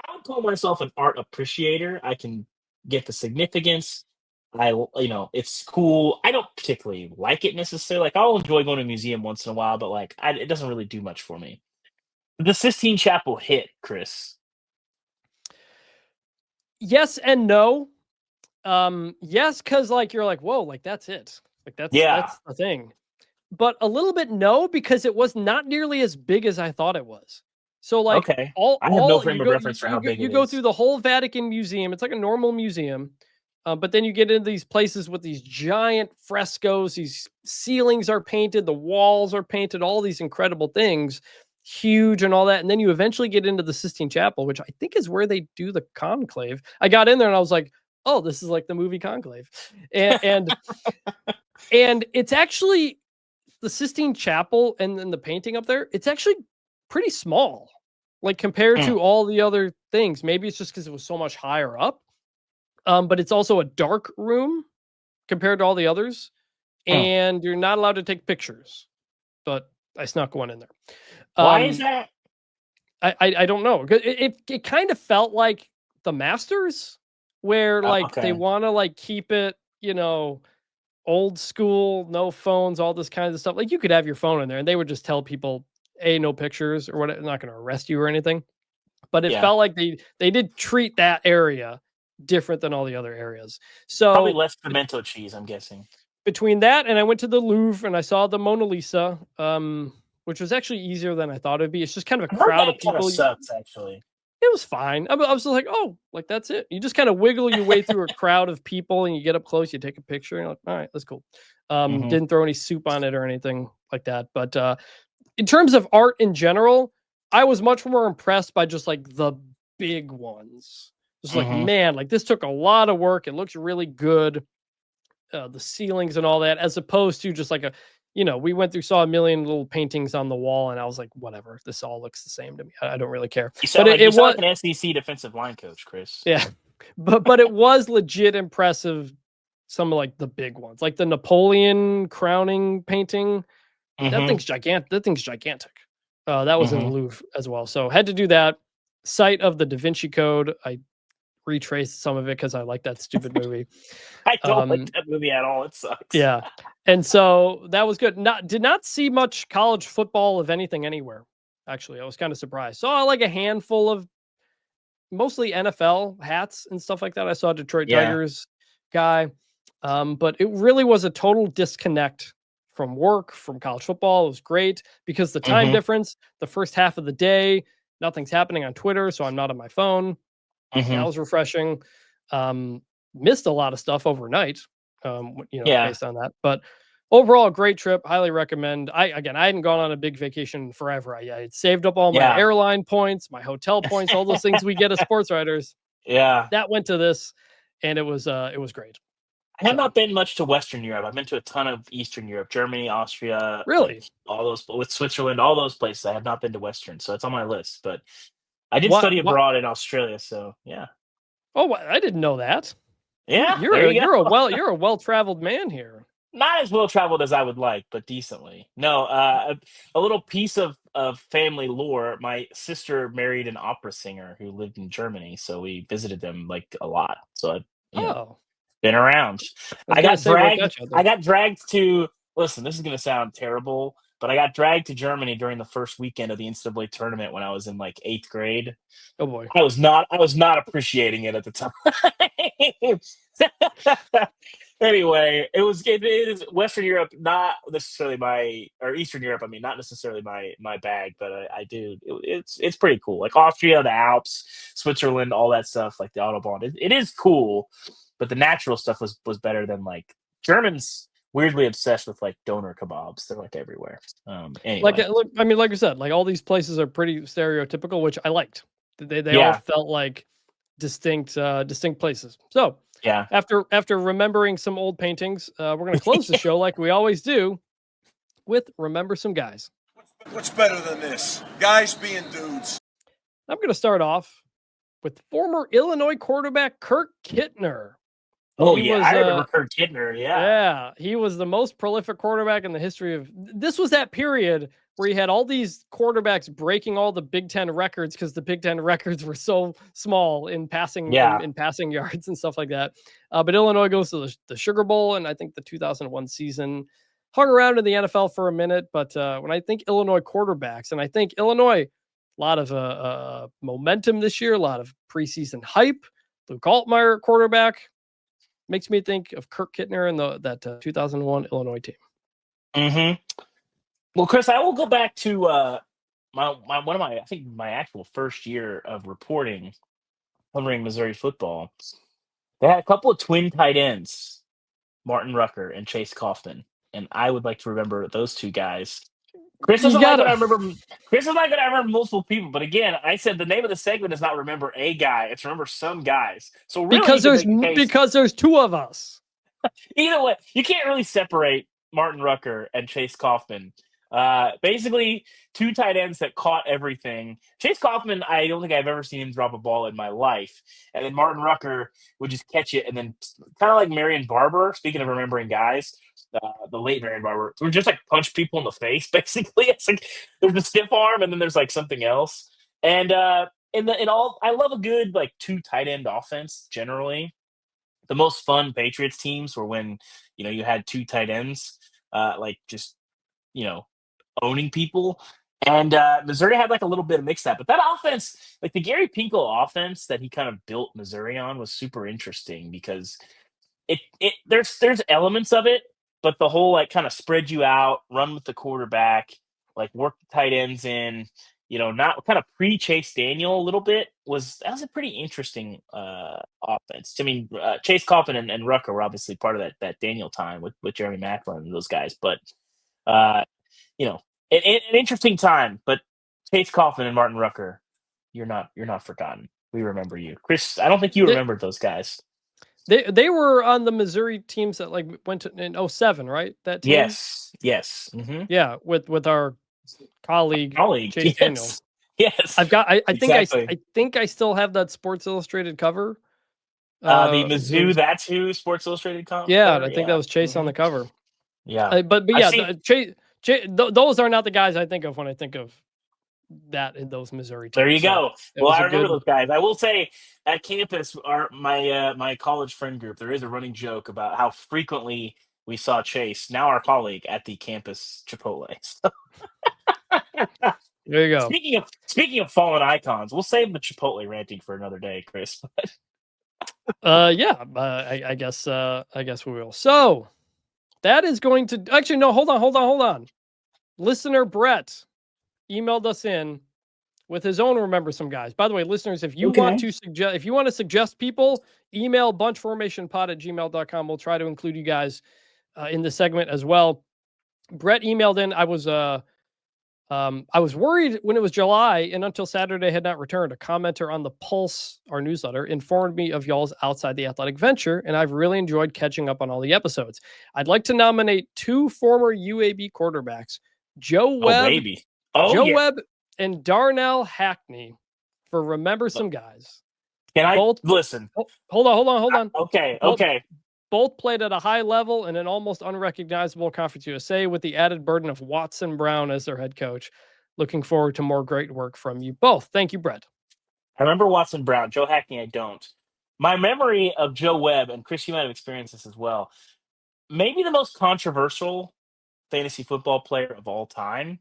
I would call myself an art appreciator. I can get the significance. It's cool. I don't particularly like it necessarily. Like, I'll enjoy going to a museum once in a while, but it doesn't really do much for me. The Sistine Chapel hit, Chris. Yes and no. Yes, because you're like, whoa, that's it. That's the thing. But a little bit no, because it was not nearly as big as I thought it was. So Okay. I have no frame of reference for how big it is. You go through the whole Vatican Museum. It's like a normal museum. But then you get into these places with these giant frescoes. These ceilings are painted. The walls are painted. All these incredible things. Huge and all that. And then you eventually get into the Sistine Chapel, which I think is where they do the conclave. I got in there and I was like, oh, this is like the movie Conclave. And it's actually the Sistine Chapel and then the painting up there. It's actually pretty small, compared to all the other things. Maybe it's just because it was so much higher up. But it's also a dark room compared to all the others. And you're not allowed to take pictures. But I snuck one in there. Why is that? I don't know. It kind of felt like the Masters, where they want to keep it, old school, no phones, all this kind of stuff. Like, you could have your phone in there and they would just tell people, no pictures or what. They're not going to arrest you or anything. But it felt like they did treat that area different than all the other areas. So probably less pimento cheese, I'm guessing. Between that and I went to the Louvre and I saw the Mona Lisa, which was actually easier than I thought it'd be. It's just kind of a crowd of people. Kind of sucks, actually. It was fine. I was just like, oh, that's it. You just kind of wiggle your way through a crowd of people and you get up close, you take a picture, and you're like, all right, that's cool. Didn't throw any soup on it or anything like that. But in terms of art in general, I was much more impressed by just the big ones. Just man, this took a lot of work. It looks really good. The ceilings and all that, as opposed to just we went through, saw a million little paintings on the wall, and I was like, whatever, this all looks the same to me. I don't really care. You sound like an SEC defensive line coach, Chris. Yeah, but it was legit impressive. Some of the big ones, like the Napoleon crowning painting. That thing's gigantic. That was in the Louvre as well. So had to do that. Site of the Da Vinci Code. I retraced some of it because I like that stupid movie. I don't like that movie at all. It sucks. Yeah. And so that was good. Did not see much college football, if anything, anywhere. Actually, I was kind of surprised. Saw a handful of mostly NFL hats and stuff like that. I saw a Detroit Tigers guy. But it really was a total disconnect from work, from college football. It was great because the time difference, the first half of the day, nothing's happening on Twitter, so I'm not on my phone. That was refreshing. Missed a lot of stuff overnight, based on that. But overall, great trip. Highly recommend. I hadn't gone on a big vacation in forever. I had saved up all my airline points, my hotel points, all those things we get as sports writers. Yeah. That went to this, and it was great. I have not been much to Western Europe. I've been to a ton of Eastern Europe, Germany, Austria. Really? All those, with Switzerland, all those places. I have not been to Western, so it's on my list. But I did study abroad in Australia, so yeah. Oh, I didn't know that. Yeah, you're a well-traveled man here. Not as well-traveled as I would like, but decently. No, a little piece of family lore. My sister married an opera singer who lived in Germany, so we visited them a lot. So been around. I got dragged to. Listen, this is going to sound terrible, but I got dragged to Germany during the first weekend of the NCAA tournament when I was in 8th grade. Oh boy, I was not appreciating it at the time. Anyway, it is Western Europe, not necessarily or Eastern Europe. I mean, not necessarily my bag, but I do. It's pretty cool. Like Austria, the Alps, Switzerland, all that stuff. Like the Autobahn, it is cool. But the natural stuff was better than like Germans. Weirdly obsessed with like doner kebabs. They're like everywhere. Anyway, I mean, like I said, like all these places are pretty stereotypical, which I liked. They all felt like distinct places. So yeah. After remembering some old paintings, we're gonna close the show like we always do with Remember Some Guys. What's better than this? Guys being dudes. I'm gonna start off with former Illinois quarterback Kirk Kittner. Oh, I remember Kirk Kittner. Yeah, he was the most prolific quarterback in the history of. This was that period where you had all these quarterbacks breaking all the Big Ten records because the Big Ten records were so small in passing in passing yards and stuff like that. But Illinois goes to the Sugar Bowl, and I think the 2001 season hung around in the NFL for a minute. But when I think Illinois quarterbacks, and I think Illinois, a lot of momentum this year, a lot of preseason hype. Luke Altmaier, quarterback. Makes me think of Kirk Kittner and that 2001 Illinois team. Mm-hmm. Well, Chris, I will go back to my actual first year of reporting, covering Missouri football. They had a couple of twin tight ends, Martin Rucker and Chase Kaufman, and I would like to remember those two guys. Chris is not going to remember multiple people, but again, I said the name of the segment is not remember a guy; it's remember some guys. So really, because there's two of us. Either way, you can't really separate Martin Rucker and Chase Kaufman. Basically, two tight ends that caught everything. Chase Kaufman, I don't think I've ever seen him drop a ball in my life, and then Martin Rucker would just catch it, and then kind of like Marion Barber. Speaking of remembering guys. The late Marion Barber, would just like punch people in the face. Basically, it's like there's the stiff arm, and then there's like something else. And I love a good like two tight end offense. Generally, the most fun Patriots teams were when you had two tight ends, like just owning people. And Missouri had like a little bit of mix but that offense, like the Gary Pinkel offense that he kind of built Missouri on, was super interesting because there's elements of it. But the whole like kind of spread you out, run with the quarterback, like work the tight ends in, not kind of pre-Chase Daniel a little bit was a pretty interesting offense. I mean, Chase Kaufman and Rucker were obviously part of that Daniel time with Jeremy Maclin and those guys. But an interesting time. But Chase Kaufman and Martin Rucker, you're not forgotten. We remember you, Chris. I don't think you remembered those guys. They were on the Missouri teams that like went to in 2007, right? That team? Yes. Mm-hmm. Yeah, with our colleague Chase Daniel. Yes. I think I still have that Sports Illustrated cover. The Mizzou, that's who Sports Illustrated cover. Yeah, I think that was Chase on the cover. Yeah. But yeah, Chase, those are not the guys I think of when I think of that in those Missouri teams. There you go. Well, I remember those guys. I will say at campus, my college friend group, there is a running joke about how frequently we saw Chase, now our colleague, at the campus Chipotle. So. There you go. Speaking of fallen icons, we'll save the Chipotle ranting for another day, Chris. I guess we will. So that is going to actually no. Hold on. Listener Brett emailed us in with his own Remember Some Guys. By the way, listeners, if you want to suggest people, email bunchformationpod@gmail.com. We'll try to include you guys in the segment as well. Brett emailed in. I was worried when it was July and until Saturday had not returned. A commenter on the Pulse, our newsletter, informed me of y'all's Outside the Athletic venture, and I've really enjoyed catching up on all the episodes. I'd like to nominate two former UAB quarterbacks, Joe Webb. Webb and Darnell Hackney for Remember Some Guys. Can I listen? Hold on. Okay. Both played at a high level in an almost unrecognizable Conference USA with the added burden of Watson Brown as their head coach. Looking forward to more great work from you both. Thank you, Brett. I remember Watson Brown. Joe Hackney, I don't. My memory of Joe Webb, and Chris, you might have experienced this as well, maybe the most controversial fantasy football player of all time,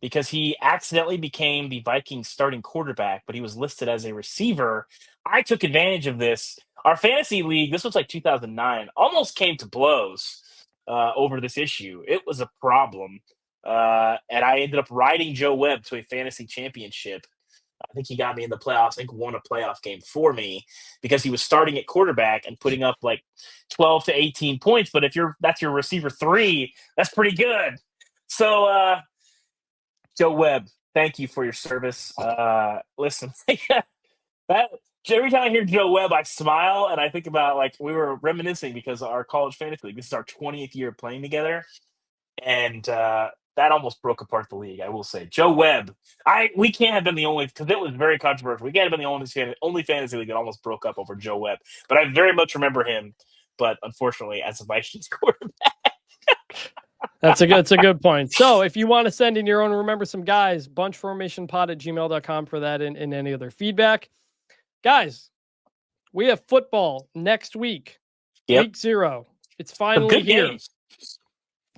because he accidentally became the Vikings starting quarterback, but he was listed as a receiver I took advantage of this. Our fantasy league, this was like 2009, almost came to blows over this issue. It was a problem. And I ended up riding Joe Webb to a fantasy championship. I think he got me in the playoffs. I think won a playoff game for me because he was starting at quarterback and putting up like 12 to 18 points. But if that's your receiver 3, that's pretty good. So, Joe Webb, thank you for your service. Listen, that every time I hear Joe Webb, I smile and I think about like we were reminiscing because our college fantasy league. This is our 20th year playing together, and that almost broke apart the league. I will say, Joe Webb. We can't have been the only because it was very controversial. We can't have been the only fantasy league that almost broke up over Joe Webb. But I very much remember him. But unfortunately, as a Vikings quarterback. That's a good point. So if you want to send in your own Remember Some Guys, bunchformationpod@gmail.com for that and any other feedback. Guys, we have football next week. Yep. Week 0. It's finally good here. Games.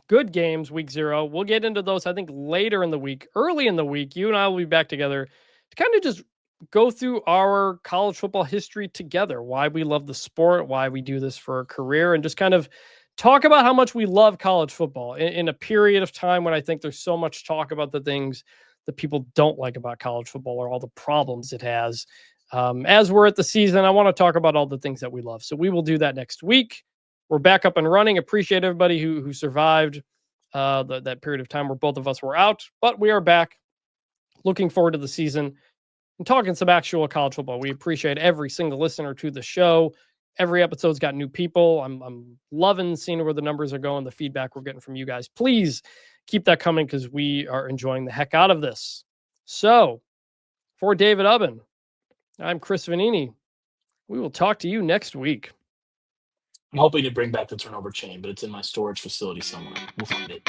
Good games, week 0. We'll get into those, I think, later in the week. Early in the week, you and I will be back together to kind of just go through our college football history together, why we love the sport, why we do this for a career, and just kind of talk about how much we love college football in a period of time when I think there's so much talk about the things that people don't like about college football or all the problems it has. As we're at the season, I want to talk about all the things that we love. So we will do that next week. We're back up and running. Appreciate everybody who survived that period of time where both of us were out, but we are back. Looking forward to the season and talking some actual college football. We appreciate every single listener to the show. Every episode's got new people. I'm loving seeing where the numbers are going, the feedback we're getting from you guys. Please keep that coming because we are enjoying the heck out of this. So, for David Ubben, I'm Chris Vannini. We will talk to you next week. I'm hoping to bring back the turnover chain, but it's in my storage facility somewhere. We'll find it.